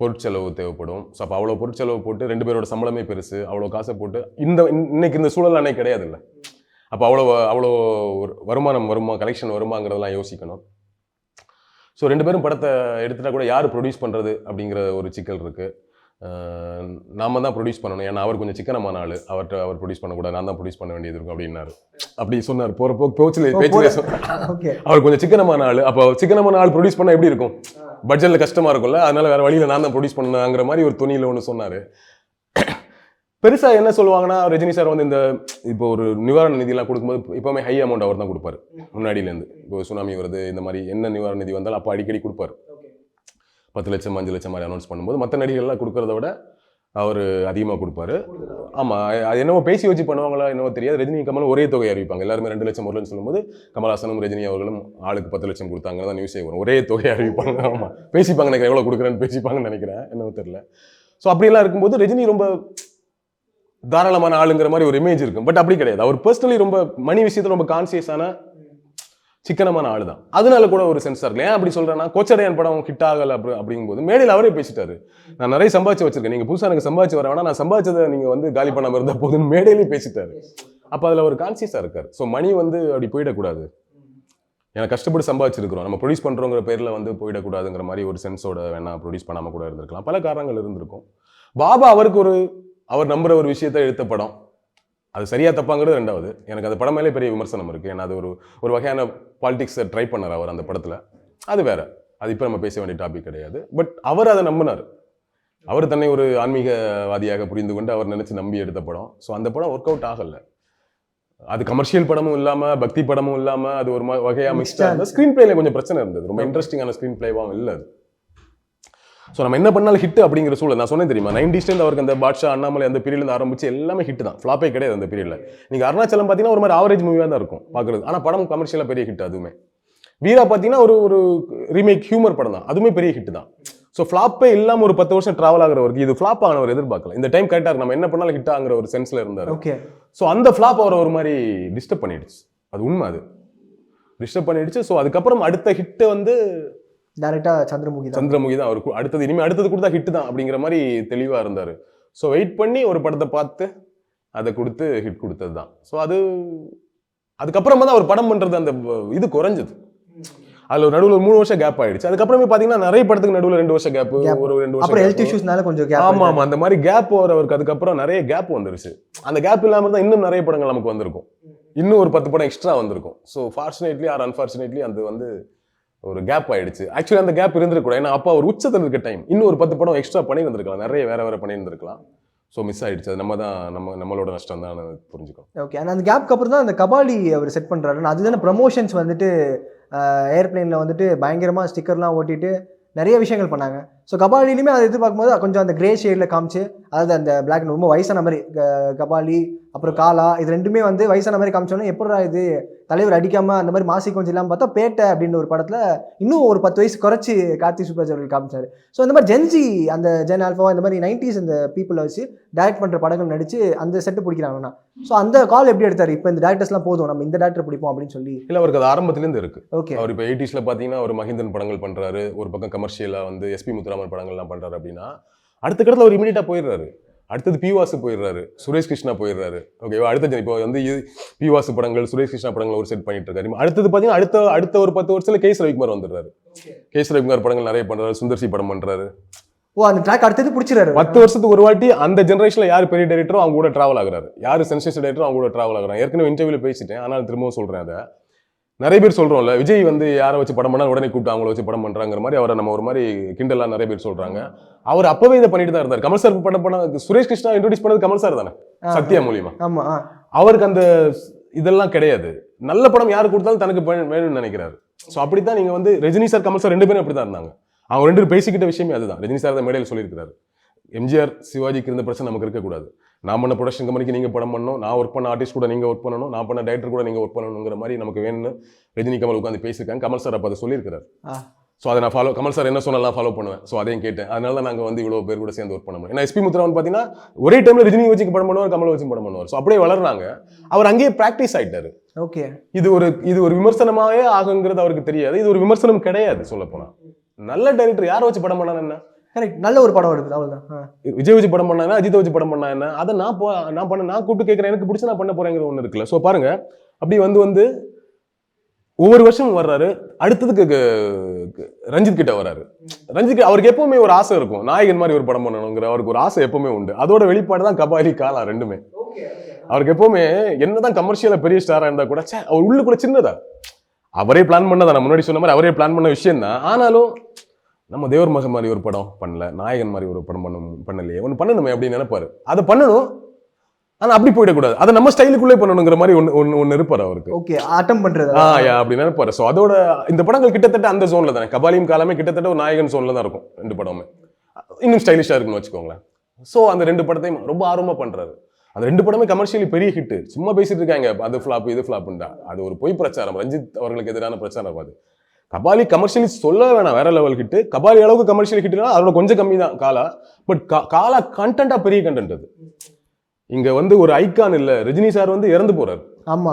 பொருட்செலவு தேவைப்படும். ஸோ அப்போ அவ்வளோ பொருட்செலவு போட்டு 2 பேரோட சம்பளமே பெருசு, அவ்வளோ காசை போட்டு இன்னைக்கு இந்த சூழல் அன்னைக்கு கிடையாது இல்லை. அப்போ அவ்வளோ ஒரு வருமானம் வருமா, கலெக்ஷன் வருமாங்கிறதெல்லாம் யோசிக்கணும். ஸோ 2 பேரும் படத்தை எடுத்துட்டா கூட யார் ப்ரொடியூஸ் பண்ணுறது அப்படிங்கிற ஒரு சிக்கல் இருக்குது. நாம தான் ப்ரொடியூஸ் பண்ணணும், ஏன்னா அவர் கொஞ்சம் சிக்கனமான ஆள், அவர் ப்ரொடியூஸ் பண்ணக்கூடாது, நான் தான் ப்ரொடியூஸ் பண்ண வேண்டியது இருக்கும் அப்படின்னாரு. அப்படி சொன்னார் பேச்சில் அவர் கொஞ்சம் சிக்கனமான ஆள். அப்போ சிக்கனமான ஆள் ப்ரொடியூஸ் பண்ணால் எப்படி இருக்கும்? பட்ஜெட்ல கஷ்டமா இருக்கும்ல, அதனால வேற வழியில நான் தான் ப்ரொடியூஸ் பண்ணாங்கிற மாதிரி ஒரு துணியில ஒன்று சொன்னாரு. பெருசா என்ன சொல்லுவாங்கன்னா, ரஜினி சார் வந்து இந்த இப்போ ஒரு நிவாரண நிதியெல்லாம் கொடுக்கும்போது இப்போவுமே ஹை அமௌண்ட் அவர் தான் கொடுப்பாரு. முன்னாடியிலேருந்து இப்போ சுனாமி வருது, இந்த மாதிரி என்ன நிவாரண நிதி வந்தாலும் அப்போ அடிக்கடி கொடுப்பாரு. 10 லட்சம் 5 லட்சம் மாதிரி அனௌன்ஸ் பண்ணும்போது மற்ற நடிகர்கள்லாம் கொடுக்கறத விட அவர் அதிகமாக கொடுப்பாரு. ஆமாம், அது என்னவோ பேசி வச்சு பண்ணுவாங்களா என்னவோ தெரியாது. ரஜினி கமல் ஒரே தொகை அறிவிப்பாங்க. எல்லாருமே 2 லட்சம் 1 லட்சம் சொல்லும்போது கமல்ஹாசனும் ரஜினி அவர்களும் ஆளுக்கு 10 லட்சம் கொடுத்தாங்க தான் நியூஸே வரும். ஒரே தொகை அறிவிப்பாங்க. ஆமாம், பேசிப்பாங்க, எனக்கு எவ்வளோ கொடுக்குறேன்னு பேசிப்பாங்கன்னு நினைக்கிறேன், என்னவோ தெரியல. ஸோ அப்படியெல்லாம் இருக்கும்போது ரஜினி ரொம்ப தாராளமான ஆளுங்கிற மாதிரி ஒரு இமேஜ் இருக்கும். பட் அப்படி கிடையாது. அவர் பர்சனலி ரொம்ப மணி விஷயத்தில் ரொம்ப கான்சியஸான சிக்கனமான ஆளு தான். அதனால கூட ஒரு சென்ஸாக இருக்கு. ஏன் அப்படி சொல்கிறேன்னா, கோச்சடையான் படம் ஹிட் ஆகலை அப்படிங்கும்போது மேடையில் அவரே பேசிட்டாரு, நான் நிறைய சம்பாதிச்சு வச்சிருக்கேன், நீங்கள் புதுசாக எனக்கு சம்பாதிச்சு வர வேணா, நான் சம்பாதிச்சதை நீங்கள் வந்து காலி பண்ணாமல் இருந்தால் போதுன்னு மேடையிலேயே பேசிட்டாரு. அப்போ அதில் ஒரு கான்சியஸாக இருக்கார். ஸோ மணி வந்து அப்படி போயிடக்கூடாது, எனக்கு கஷ்டப்பட்டு சம்பாதிச்சிருக்கிறோம், நம்ம ப்ரொடியூஸ் பண்ணுறோங்கிற பேரில் வந்து போயிடக்கூடாதுங்கிற மாதிரி ஒரு சென்ஸோட வேணா ப்ரொடியூஸ் பண்ணாமல் கூட இருந்திருக்கலாம். பல காரணங்கள் இருந்திருக்கும். பாபா அவருக்கு அவர் நம்புற ஒரு விஷயத்தை எடுத்த படம், அது சரியா தப்பாங்கிறது ரெண்டாவது. எனக்கு அந்த படம் மேலே பெரிய விமர்சனம் இருக்குது. ஏன்னா அது ஒரு வகையான பாலிடிக்ஸை ட்ரை பண்ணார் அவர் அந்த படத்தில். அது வேற, அது இப்போ நம்ம பேச வேண்டிய டாபிக் கிடையாது. பட் அவர் அதை நம்பினார். அவர் தன்னை ஒரு ஆன்மீகவாதியாக புரிந்து கொண்டு அவர் நினைச்சு நம்பி எடுத்த படம். ஸோ அந்த படம் ஒர்க் அவுட் ஆகலை. அது கமர்ஷியல் படமும் இல்லாமல் பக்தி படமும் இல்லாமல் அது ஒரு வகையாக மிக்ஸ்டாக இருந்தது. ஸ்க்ரீன் பிளேல கொஞ்சம் பிரச்சனை இருந்தது. ரொம்ப இன்ட்ரெஸ்டிங்கான ஸ்க்ரீன் பிளேவாகவும் இல்லை அது. ஸோ நம்ம என்ன பண்ணாலும் ஹிட் அப்படிங்கிற சூழல் நான் சொன்னேன் தெரியுமா, 90s அவருக்கு அந்த பாட்ஷா அண்ணாமலை அந்த பீரியட்லேருந்து ஆரம்பிச்சு எல்லாமே ஹிட் தான், ஃப்ளாப்பே கிடையாது அந்த பீரியடில். நீங்கள் அருணாச்சலம் பார்த்தீங்கன்னா ஒரு மாதிரி ஆவரேஜ் மூவியாக தான் இருக்கும் பார்க்குறது, ஆனால் படம் கமர்ஷியலாக பெரிய ஹிட். அதுவுமே வீரா பார்த்தீங்கன்னா ஒரு ரீமேக் ஹியூமர் படம் தான், அதுவுமே பெரிய ஹிட் தான். ஸோ ஃப்ளாப்பே இல்லாமல் ஒரு 10 வருஷம் ட்ராவல் ஆகிறவருக்கு இது ஃப்ளாப் ஆனவர் எதிர்பார்க்கல. இந்த டைம் கரெக்டாக நம்ம என்ன பண்ணாலும் ஹிட் ஆகிற ஒரு சென்ஸில் இருந்தார். ஓகே. ஸோ அந்த ஃப்ளாப் அவரை ஒரு மாதிரி டிஸ்டர்ப் பண்ணிடுச்சு. அது உண்மை, அது டிஸ்டர்ப் பண்ணிடுச்சு. ஸோ அதுக்கப்புறம் அடுத்த ஹிட்டு வந்து டைரக்டாக சந்திரமுகி தான் அவருக்கு அடுத்தது, இனிமேல் அடுத்தது கொடுத்தா ஹிட் தான் அப்படிங்கிற மாதிரி தெளிவாக இருந்தார். ஸோ வெயிட் பண்ணி ஒரு படத்தை பார்த்து அதை கொடுத்து ஹிட் கொடுத்தது தான். ஸோ அதுக்கப்புறமா தான் அவர் படம் பண்ணுறது அந்த இது குறைஞ்சது. அதில் ஒரு நடுவில் 3 வருஷம் கேப் ஆயிடுச்சு. அதுக்கப்புறமே பார்த்தீங்கன்னா நிறைய படத்துக்கு நடுவில் 2 வருஷம் கேப், ஒரு 2 வருஷம் ஹெல்த் இஷ்யூஸ்னால கொஞ்சம் கேப். ஆமாம், அந்த மாதிரி கேப் அவருக்கு அதுக்கப்புறம் நிறைய கேப் வந்துருச்சு. அந்த கேப் இல்லாமல் தான் இன்னும் நிறைய படங்கள் நமக்கு வந்திருக்கும், இன்னும் ஒரு 10 படம் எக்ஸ்ட்ரா வந்திருக்கும். ஸோ ஃபார்ச்சுனேட்லி ஆர் அன்ஃபார்ச்சுனேட்லி அது வந்து ஒரு கேப் ஆயிடுச்சு. ஆக்சுவலி அந்த கேப் இருந்திருக்கூடாது. ஏன்னா அப்போ ஒரு உச்சத்தில் இருக்க டைம், இன்னும் ஒரு 10 படம் எக்ஸ்ட்ரா பண்ணி இருந்திருக்கலாம், நிறைய வேற பண்ணி இருந்திருக்கலாம். ஸோ மிஸ் ஆயிடுச்சு. அது நம்மளோட நஷ்டம் தான் புரிஞ்சுக்கணும். ஓகே. ஆனால் அந்த கேப்க்கு அப்புறம் தான் அந்த கபாலி அவர் செட் பண்ணுறாரு. அதுதானே ப்ரமோஷன்ஸ் வந்துட்டு ஏர்பிளைனில் வந்துட்டு பயங்கரமாக ஸ்டிக்கர்லாம் ஓட்டிட்டு நிறைய விஷயங்கள் பண்ணாங்க. ஸோ கபாலிலையுமே அதை எதிர்பார்க்கும்போது கொஞ்சம் அந்த கிரே ஷேடில் காமிச்சு, அதாவது அந்த பிளாக் ரொம்ப வயசான மாதிரி கபாலி அப்புறம் காலா இது ரெண்டுமே வந்து வயசான மாதிரி காமிச்சோன்னே எப்படா இது தலைவர் அடிக்காமல் அந்த மாதிரி மாசி கொஞ்சம் இல்லாமல் பார்த்தா பேட்டை அப்படின்ற ஒரு படத்தில் இன்னும் ஒரு 10 வயசு குறைச்சி கார்த்திக் சுப்ராஜ் அவர்கள் காமிச்சார். ஸோ இந்த மாதிரி ஜென்ஜி அந்த ஜென் ஆல்ஃபா இந்த மாதிரி 90s இந்த பீப்புளை வச்சு டைரக்ட் பண்ணுற படங்கள் நடித்து அந்த செட்டு பிடிக்கிறாங்கன்னா, ஸோ அந்த கால் எப்படி எடுத்தார்? இப்போ இந்த டேரக்டர்ஸ்லாம் போதும் நம்ம இந்த டேரக்டர் பிடிப்போம் அப்படின்னு சொல்லி. இல்லை, அவருக்கு அது ஆரம்பத்துலேருந்து இருக்குது. ஓகே, அவர் இப்போ 80s பார்த்தீங்கன்னா ஒரு மஹிந்தன் படங்கள் பண்ணுறாரு, ஒரு பக்கம் கமர்ஷியலாக வந்து எஸ்பி முத்துராமன் படங்கள்லாம் பண்ணுறாரு அப்படின்னா அடுத்த கட்டத்தில் அவர் இமீடியட்டாக போயிடுறாரு. அடுத்தது பிவாசு போயிடுறாரு, சுரேஷ் கிருஷ்ணா போயிடுறாரு. ஓகேவா, அடுத்த இப்போ வந்து பிவாசு படங்கள் சுரேஷ் கிருஷ்ணா படங்கள் ஒரு செட் பண்ணிட்டு இருக்காரு. அடுத்தது பார்த்தீங்கன்னா அடுத்த ஒரு 10 வருஷத்துல கேஸ் ரவிக்குமார் வந்துடுறாரு. கேஸ் ரவிக்குமார் படங்கள் நிறைய பண்றாரு, சுந்தர்சி படம் பண்றாரு. அந்த ட்ராக் அடுத்தது பிடிச்சிறாரு. 10 வருஷத்துக்கு ஒரு வாட்டி அந்த ஜெனரேஷன்ல யார் பெரிய டைரக்டரோ அவங்க கூட டிராவல் ஆகுறாரு, யார் சென்சேஷன் டைரக்டரோ அவங்க கூட டிராவல் ஆகுறாங்க. ஏற்கனவே இன்டர்வியூல பேசிட்டேன், ஆனால் திரும்பவும் சொல்றேன். அதை நிறைய பேர் சொல்றோம்ல, விஜய் வந்து யாரை வச்சு படம் பண்ணா உடனே கூப்பிட்டு அவங்கள வச்சு படம் பண்றாங்கிற மாதிரி அவரை நம்ம ஒரு மாதிரி கிண்டலா நிறைய பேர் சொல்றாங்க. அவர் அப்பவே இதை பண்ணிட்டு தான் இருந்தார். கமல் சார் பண்ண சுரேஷ் கிருஷ்ணா இன்ட்ரோடியூஸ் பண்ணது கமல் சார் தானே, சத்யா மூலியமா. ஆமா, அவருக்கு அந்த இதெல்லாம் கிடையாது. நல்ல படம் யாரு கொடுத்தாலும் தனக்கு வேணும்னு நினைக்கிறாரு. ஸோ அப்படித்தான் நீங்க வந்து ரஜினி சார் கமல் சார் 2 பேரும் அப்படிதான் இருந்தாங்க. அவங்க 2 பேரும் பேசிக்கிட்ட விஷயமே அதுதான். ரஜினி சார் தான் மேடையில் சொல்லியிருக்கிறாரு, எம்ஜிஆர் சிவாஜிக்கு இருந்த பிரச்சனை நமக்கு இருக்கக்கூடாது. நான் பண்ண ப்ரொடக்ஷன் கம்பெனிக்கு நீங்க படம் பண்ணணும், நான் ஒர்க் பண்ண ஆர்டிஸ்ட் கூட நீங்க ஒர்க் பண்ணணும், நான் பண்ண டைரக்டர் கூட நீங்க ஒர்க் பண்ணணுங்கிற மாதிரி நமக்கு வேணும்னு ரஜினி கமல் உட்காந்து பேசியிருக்காங்க. கமல் சார் அப்போ அதை சொல்லியிருக்கிறார். ஸோ அதை நான் கமல் சார் என்ன சொன்னாலும் ஃபாலோ பண்ணுவேன். ஸோ அதையும் கேட்டேன். அதனால தான் நாங்கள் வந்து இவ்வளோ பேர் கூட சேர்ந்து ஒர்க் பண்ண முடியும். ஏன்னா எஸ்பி முத்துராமன் பார்த்தீங்கன்னா ஒரே டைம்ல ரஜினி வச்சு படம் பண்ணுவார், கமல் வச்சு படம் பண்ணுவார். ஸோ அப்படியே வளர்றாங்க. அவர் அங்கேயே ப்ராக்டிஸ் ஆயிட்டாரு. ஓகே, இது ஒரு விமர்சனமாவே ஆகுங்கிறது அவருக்கு தெரியாது. இது ஒரு விமர்சனம் கிடையாது. சொல்ல போனா நல்ல டைரக்டர் யாரை வச்சு படம் பண்ணா என்ன, கரெக்ட், நல்ல ஒரு படம் எடுக்குது அவ்வளவுதான். விஜய் வச்சு படம் பண்ணா என்ன, அஜித்தை வச்சு படம் பண்ணா என்ன, அதை நான் கூப்பிட்டு கேட்கறேன், எனக்கு பிடிச்சி நான் பண்ண போறேங்கிற ஒண்ணு இருக்குல்ல. ஸோ பாருங்க, அப்படி வந்து ஒவ்வொரு வருஷமும் வர்றாரு. அடுத்ததுக்கு ரஞ்சித் கிட்ட வர்றாரு. ரஞ்சித் அவருக்கு எப்பவுமே ஒரு ஆசை இருக்கும், நாயகன் மாதிரி ஒரு படம் பண்ணணுங்கிற அவருக்கு ஒரு ஆசை எப்பவுமே உண்டு. அதோட வெளிப்பாடு தான் கபாலி, காலா ரெண்டுமே. அவருக்கு எப்பவுமே என்னதான் கமர்ஷியலா பெரிய ஸ்டாரா இருந்தா கூட அவர் உள்ளுக்குள்ள சின்னதா அவரே பிளான் பண்ணதான், நான் முன்னாடி சொன்ன மாதிரி அவரே பிளான் பண்ண விஷயம் தான். ஆனாலும் நம்ம தேவர் மகன் மாதிரி ஒரு படம் பண்ணல, நாயகன் மாதிரி ஒரு படம் பண்ணலையே, ஒன்று பண்ணணுமே அப்படின்னு நினைப்பாரு. அதை பண்ணணும், ஆனா அப்படி போயிடக்கூடாது, அதை நம்ம ஸ்டைலுக்குள்ளே பண்ணணுங்கிற மாதிரி ஒன்னு இருப்பாரு அவருக்கு. ஓகே, ஆட்டம் பண்றது அப்படி நினைப்பாரு. ஸோ அதோட இந்த படங்கள் கிட்டத்தட்ட அந்த ஜோன்ல தானே, கபாலியும் காலமே கிட்டத்தட்ட ஒரு நாயகன் ஜோன்ல தான் இருக்கும். 2 படமே இன்னும் ஸ்டைலிஷா இருக்குன்னு வச்சுக்கோங்களேன். ஸோ அந்த 2 படத்தையும் ரொம்ப ஆர்வமா பண்றாரு. அந்த 2 படமே கமர்ஷியலி பெரிய ஹிட். சும்மா பேசிட்டு இருக்காங்க, அது ஃபிளாப் இது ஃபிளாப்ண்டா. அது ஒரு பொய் பிரச்சாரம், ரஞ்சித் அவர்களுக்கு எதிரான பிரச்சாரம். அது கபாலி கமர்ஷியலி சொல்ல வேணாம், வேற லெவல் ஹிட். கபாலி அளவுக்கு கமர்ஷியல் ஹிட்னா அதோட கொஞ்சம் கம்மி தான் காலா. பட் காலா கண்டென்ட்டா பெரிய கண்டென்ட். அது இங்க வந்து ஒரு ஐகான் இல்ல, ரஜினி சார் வந்து இறந்து போறாரு. ஆமா,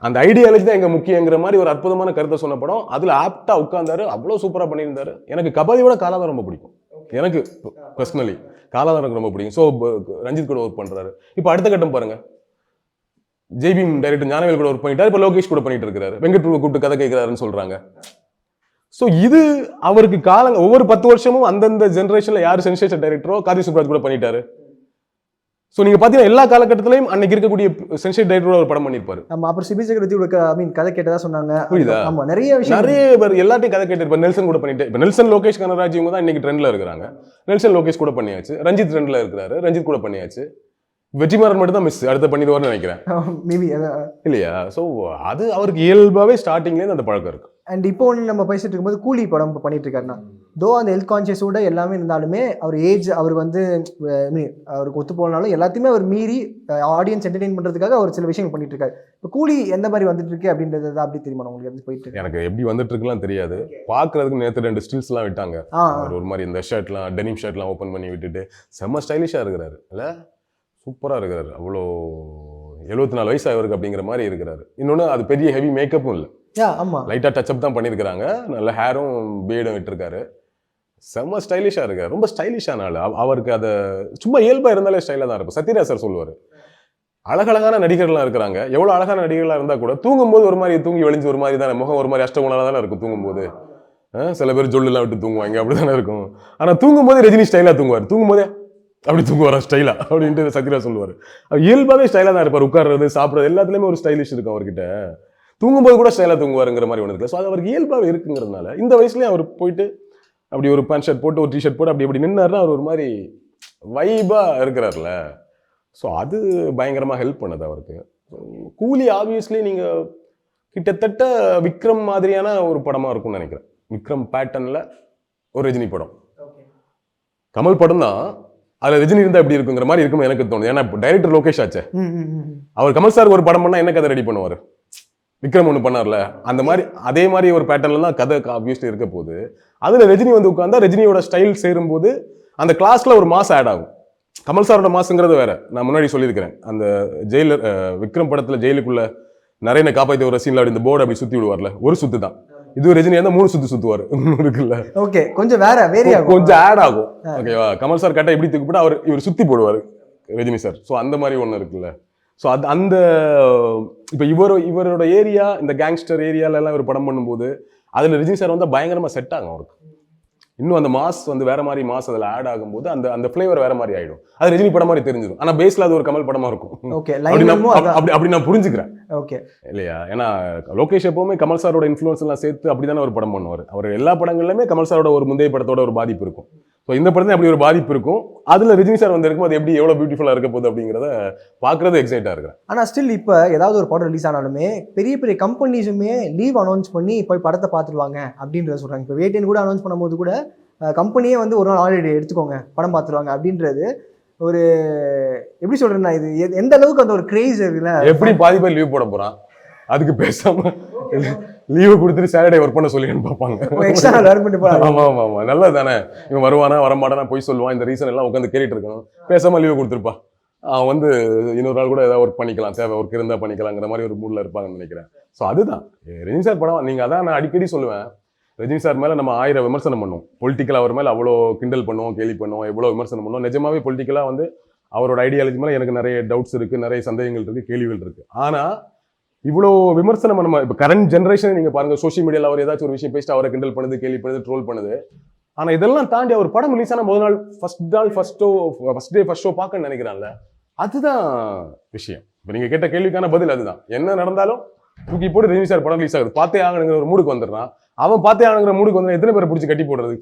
அந்த ஐடியாலஜி தான் எங்க முக்கியங்கிற மாதிரி ஒரு அற்புதமான கருத்தை சொன்ன படம். அதுல ஆப்டா உட்கார்ந்தாரு, அவ்வளவு சூப்பரா பண்ணியிருந்தாரு. எனக்கு கபாலியோட காலா தான் ரொம்ப பிடிக்கும். எனக்கு பர்சனலி காலா தான் எனக்கு ரொம்ப பிடிக்கும். ஸோ ரஞ்சித் கூட ஒர்க் பண்றாரு. இப்போ அடுத்த கட்டம் பாருங்க, ஜெய்பீம் டைரக்டர் ஞானவேல் கூட ஒர்க் பண்ணிட்டாரு. இப்போ லோகேஷ் கூட பண்ணிட்டு இருக்காரு. வெங்கட் கூப்பிட்டு கதை கேட்கிறாருன்னு சொல்றாங்க. ஸோ இது அவருக்கு காலங்க ஒவ்வொரு 10 வருஷமும் அந்தந்த ஜெனரேஷன்ல யார் சென்சேஷன் டைரக்டரோ கார்த்திக் சுப்ராஜ் கூட பண்ணிட்டாரு. ஸோ நீங்க பாத்தீங்கன்னா எல்லா காலகட்டத்திலையும் அன்னைக்கு இருக்கக்கூடிய சென்சேஷன் டைரக்டரோட ஒரு படம் பண்ணிருப்பாரு. ஆமா, அப்புறம் சிபி சக்கரவர்த்தி கதை கேட்டதா சொன்னாங்க. புரியுதா? ஆமா, நிறைய பேர் எல்லாத்தையும் கதை கேட்டிருப்பாரு. நெல்சன் கூட பண்ணிட்டு, இப்போ நெல்சன் லோகேஷ் கனராஜ் இவங்க தான் இன்னைக்கு ட்ரெண்ட்ல இருக்கிறாங்க. நெல்சன் லோகேஷ் கூட பண்ணியாச்சு. ரஞ்சித் ட்ரெண்ட்ல இருக்கிறாரு, ரஞ்சித் கூட பண்ணியாச்சு. வெற்றிமாறன் மட்டும் தான் மிஸ், அடுத்த பண்ணிடுவார்னு நினைக்கிறேன். மேபி இல்லையா? ஸோ அது அவருக்கு இயல்பாவே ஸ்டார்டிங்லேருந்து அந்த பழக்கம் இருக்கு. அண்ட் இப்போ ஒன்று நம்ம பேசிட்டு இருக்கும்போது கூலி படம் பண்ணிட்டு இருக்காருன்னா, தோ அந்த ஹெல்த் கான்சியஸோட எல்லாமே இருந்தாலுமே அவர் ஏஜ் அவர் வந்து அவருக்கு ஒத்து போனாலும் எல்லாத்தையுமே அவர் மீறி ஆடியன்ஸ் என்டர்டெயின் பண்றதுக்காக அவர் சில விஷயங்கள் பண்ணிட்டு இருக்காரு. இப்போ கூலி எந்த மாதிரி வந்துட்டு இருக்கு அப்படின்றது தான் அப்படி தெரியுமா உங்களுக்கு? வந்து போயிட்டு எனக்கு எப்படி வந்துட்டு இருக்குலாம் தெரியாது. பாக்குறதுக்கு நேற்று 2 ஸ்டில்ஸ் எல்லாம் விட்டாங்க. ஒரு மாதிரி இந்த ஷர்ட்லாம் டெனிம் ஷர்ட்லாம் ஓப்பன் பண்ணி விட்டுட்டு செம்ம ஸ்டைலிஷா இருக்கிறாரு. இல்ல சூப்பரா இருக்கிறாரு. அவ்வளோ 74 வயசு அவருக்கு அப்படிங்கிற மாதிரி இருக்கிறாரு. இன்னொன்னு அது பெரிய ஹெவி மேக்கப்பும் இல்லை, லைட்டா டச்சப் தான் பண்ணியிருக்கிறாங்க. நல்ல ஹேரும் பீடும் விட்டுருக்காரு. செம்ம ஸ்டைலிஷா இருக்காரு. ரொம்ப ஸ்டைலிஷான ஆள். அவருக்கு அதை சும்மா இயல்பா இருந்தாலே ஸ்டைலா தான் இருக்கும். சத்யராஜ் சார் சொல்லுவாரு, அழகழகான நடிகர்கள்லாம் இருக்கிறாங்க, எவ்வளவு அழகான நடிகர்களா இருந்தா கூட தூங்கும்போது ஒரு மாதிரி தூங்கி வலிஞ்சு ஒரு மாதிரி தானே, முகம் ஒரு மாதிரி அஷ்டகுணால தானே இருக்கும் தூங்கும்போது. சில பேர் ஜொல்லாம் விட்டு தூங்குவாங்க, அப்படிதானே இருக்கும். ஆனா தூங்கும்போது ரஜினி ஸ்டைலா தூங்குவார். தூங்கும்போதே அப்படி தூங்குவாரா ஸ்டைலா அப்படின்ட்டு சத்யராஜ் சொல்லுவார். இயல்பாவே ஸ்டைலா தான் இருப்பார். உட்கார்றது சாப்பிட்றது எல்லாத்துலயுமே ஒரு ஸ்டைலிஷ் இருக்கும் அவர்கிட்ட. தூங்கும்போது கூட ஸ்டைலா தூங்குவாருங்கிற மாதிரி ஒன்று இருக்கு. ஸோ அது அவருக்கு இயல்பாவே இருக்குங்கிறதுனால இந்த வயசுலயும் அவர் போயிட்டு அப்படி ஒரு பேண்ட் ஷர்ட் போட்டு ஒரு டிஷர்ட் போட்டு அப்படி நின்னாருன்னா அவர் ஒரு மாதிரி வைபா இருக்கிறார்ல. ஸோ அது பயங்கரமாக ஹெல்ப் பண்ணுது அவருக்கு. கூலி ஆப்வியஸ்லி நீங்க கிட்டத்தட்ட விக்ரம் மாதிரியான ஒரு படமா இருக்கும்னு நினைக்கிறேன். விக்ரம் பேட்டர்ன்ல ஒரு ரஜினி படம். கமல் படம் தான், அதுல ரஜினி இருந்தா எப்படி இருக்குங்கிற மாதிரி இருக்கும் எனக்கு தோணுது. ஏன்னா டைரக்டர் லோகேஷ் ஆச்சே, அவர் கமல் சார் ஒரு படம் பண்ணா என்ன கதை ரெடி பண்ணுவாரு? விக்ரம் ஒன்று பண்ணார்ல, அந்த மாதிரி அதே மாதிரி ஒரு பேட்டர்ல தான் கதை ஆப்வியஸ்லி இருக்க போது. அதுல ரஜினி வந்து உட்கார்ந்தா ரஜினியோட ஸ்டைல் சேரும்போது அந்த கிளாஸ்ல ஒரு மாஸ் ஆட் ஆகும். கமல் சாரோட மாசுங்கிறது வேற. நான் முன்னாடி சொல்லியிருக்கிறேன், அந்த ஜெயிலர் விக்ரம் படத்துல ஜெயிலுக்குள்ள நிறைய காப்பாத்தி ஒரு சீன்ல அப்படி இந்த போர்டு அப்படி சுத்தி விடுவார்ல, ஒரு சுத்து தான். இது ரஜினி இருந்தா 3 சுத்து சுத்துவாரு இருக்குல்ல. ஓகே, கொஞ்சம் வேரி ஆகும், கொஞ்சம் ஆட் ஆகும். ஓகேவா? கமல் சார் கட்டை எப்படி தூக்கி போட்டு இவர் சுத்தி போடுவாரு ரஜினி சார். ஸோ அந்த மாதிரி ஒன்று இருக்குல்ல. ஸோ அது அந்த இப்போ இவரோட ஏரியா, இந்த கேங்ஸ்டர் ஏரியால எல்லாம் இவர் படம் பண்ணும்போது அதுல ரஜினி சார் வந்து பயங்கரமா செட் ஆகும் அவருக்கு. இன்னும் அந்த மாஸ் வந்து வேற மாதிரி மாஸ் அதில் ஆட் ஆகும்போது அந்த அந்த ஃபிளேவர் வேற மாதிரி ஆயிடும். அது ரஜினி படம் மாதிரி தெரிஞ்சிடும். ஆனா பேஸ்ல அது ஒரு கமல் படமா இருக்கும். ஓகே, அப்படி நான் புரிஞ்சுக்கிறேன். ஓகே இல்லையா? ஏன்னா லோகேஷ் எப்பவுமே கமல் சாரோட இன்ஃப்ளூயன்ஸ் எல்லாம் சேர்த்து அப்படிதானே ஒரு படம் பண்ணுவார். அவர் எல்லா படங்கள்லயுமே கமல் சாரோட ஒரு முந்தைய படத்தோட ஒரு பாதிப்பு இருக்கும். ஸோ இந்த படத்துல அப்படி ஒரு பாதிப்பு இருக்கும். அதுல ரஜினி சார் வந்து இருக்கும், அது எப்படி எவ்வளவு பியூட்டிஃபுல்லா இருக்க போகுது அப்படிங்கிறத பாக்குறது எக்ஸைட்டா இருக்கிறேன். ஆனா ஸ்டில் இப்போ ஏதாவது ஒரு படம் ரிலீஸ் ஆனாலுமே பெரிய பெரிய கம்பெனிஸுமே லீவ் அனௌன்ஸ் பண்ணி போய் படத்தை பார்த்துருவாங்க அப்படின்றத சொல்றாங்க. இப்போ வேட்டைன்னு கூட அனௌன்ஸ் பண்ணும்போது கூட கம்பெனியே வந்து ஒரு நாள் ஹாலிடே எடுத்துக்கோங்க, படம் பார்த்துருவாங்க அப்படின்றது ஒரு எப்படி சொல்றேன்னா, இது எந்த அளவுக்கு அந்த ஒரு கிரேஸ் இருக்குல்ல. எப்படி பாதி பேர் லீவ் போட போறான், அதுக்கு பேசாம லீவு கொடுத்துட்டு சாட்டர்டே ஒர்க் பண்ண சொல்லி பார்ப்பாங்க. ஆமா ஆமா ஆமா, நல்லது தானே. இவன் வருவானா வரமாட்டானா போய் சொல்லுவான், இந்த ரீசன் எல்லாம் உட்காந்து கேட்டுட்டு இருக்கணும். பேசாம லீவு கொடுத்துருப்பா, அவன் வந்து இன்னொரு நாள் கூட ஏதாவது ஒர்க் பண்ணிக்கலாம், தேவை ஒர்க் இருந்தா பண்ணிக்கலாங்கிற மாதிரி ஒரு மூட்ல இருப்பாங்கன்னு நினைக்கிறேன். ஸோ அதுதான் ரஜினி சார் படம். நீங்க அதான் நான் அடிக்கடி சொல்லுவேன், ரஜினி சார் மேல நம்ம 1000 விமர்சனம் பண்ணுவோம். பொலிட்டிக்கலா அவர் மேல அவ்வளோ கிண்டல் பண்ணுவோம், கேலி பண்ணுவோம், எவ்வளோ விமர்சனம் பண்ணுவோம். நிஜமாவே பொலிட்டிக்கலா வந்து அவரோட ஐடியாலஜி மேல எனக்கு நிறைய டவுட்ஸ் இருக்கு, நிறைய சந்தேகங்கள் இருக்கு, கேள்விகள் இருக்கு. ஆனா இவ்வளோ விமர்சனம் நம்ம இப்போ கரண்ட் ஜென்ரேஷன் நீங்க பாருங்க, சோஷியல் மீடியாவில் அவர் ஏதாச்சும் ஒரு விஷயம் பேசிட்டு அவரை கிண்டல் பண்ணுது, கேலி பண்ணுது, ட்ரோல் பண்ணுது. ஆனா இதெல்லாம் தாண்டி அவர் படம் ரிலீஸ் ஆன முதல் நாள் ஃபர்ஸ்ட் ஷோ பார்க்க நினைக்கிறான்ல, அதுதான் விஷயம். இப்போ நீங்க கேட்ட கேள்விக்கான பதில் அதுதான். என்ன நடந்தாலும் தூக்கி போட்டு ரஜினி சார் படம் ரிலீஸ் ஆகுது, பார்த்தே ஆகணுங்கிற ஒரு மூடுக்கு வந்துடுறான். அவன் பார்த்தே ஆகணுங்கிற மூடுக்கு வந்து எத்தனை பேரை பிடிச்சி கட்டி போடுறது?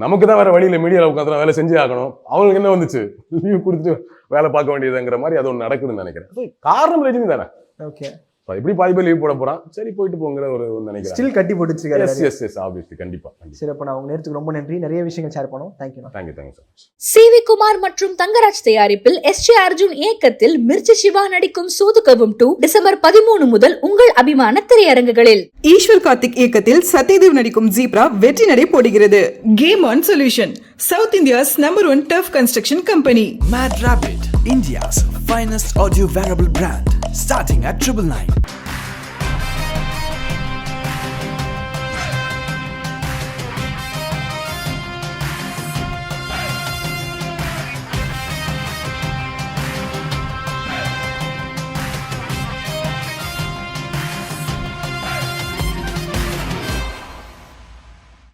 நமக்கு தான் வேற வழியில மீடியாவில் உட்காந்து வேலை செஞ்சே ஆகணும். அவங்களுக்கு என்ன வந்துச்சு, லீவ் கொடுத்துட்டு வேலை பார்க்க வேண்டியதுங்கிற மாதிரி அது ஒன்று நடக்குதுன்னு நினைக்கிறேன். காரணம் ரஜினி தானே. ஓகே, எப்படி பாதி பேர் லீவ் போட போறான், சரி போயிட்டு போங்கிற ஒரு நினைக்கிறேன். ஸ்டில் கட்டி போட்டுச்சிருக்காரு. எஸ் ஆப்வியஸ்லி, கண்டிப்பா. சரி, அப்ப நான் உங்க நேரத்துக்கு ரொம்ப நன்றி. நிறைய விஷயங்கள் ஷேர் பண்ணோம். Thank you so much. CV Kumar மற்றும் தங்கராஜ் தயாரிப்பில் SJ அர்ஜுன் இயக்கத்தில் மிர்ச்சி சிவா நடிக்கும் சூதுகவும் 2 டிசம்பர் 13 முதல் உங்கள் அபிமான திரையரங்குகளில். ஈஸ்வர் கார்த்திக் இயக்கத்தில் சத்யதேவ் நடிக்கும் ஜீப்ரா வெற்றி நடை போடுகிறது. Game on solution, south India's #1 tough construction company. Mad Rabbit, India's finest audio wearable brand, starting at 999.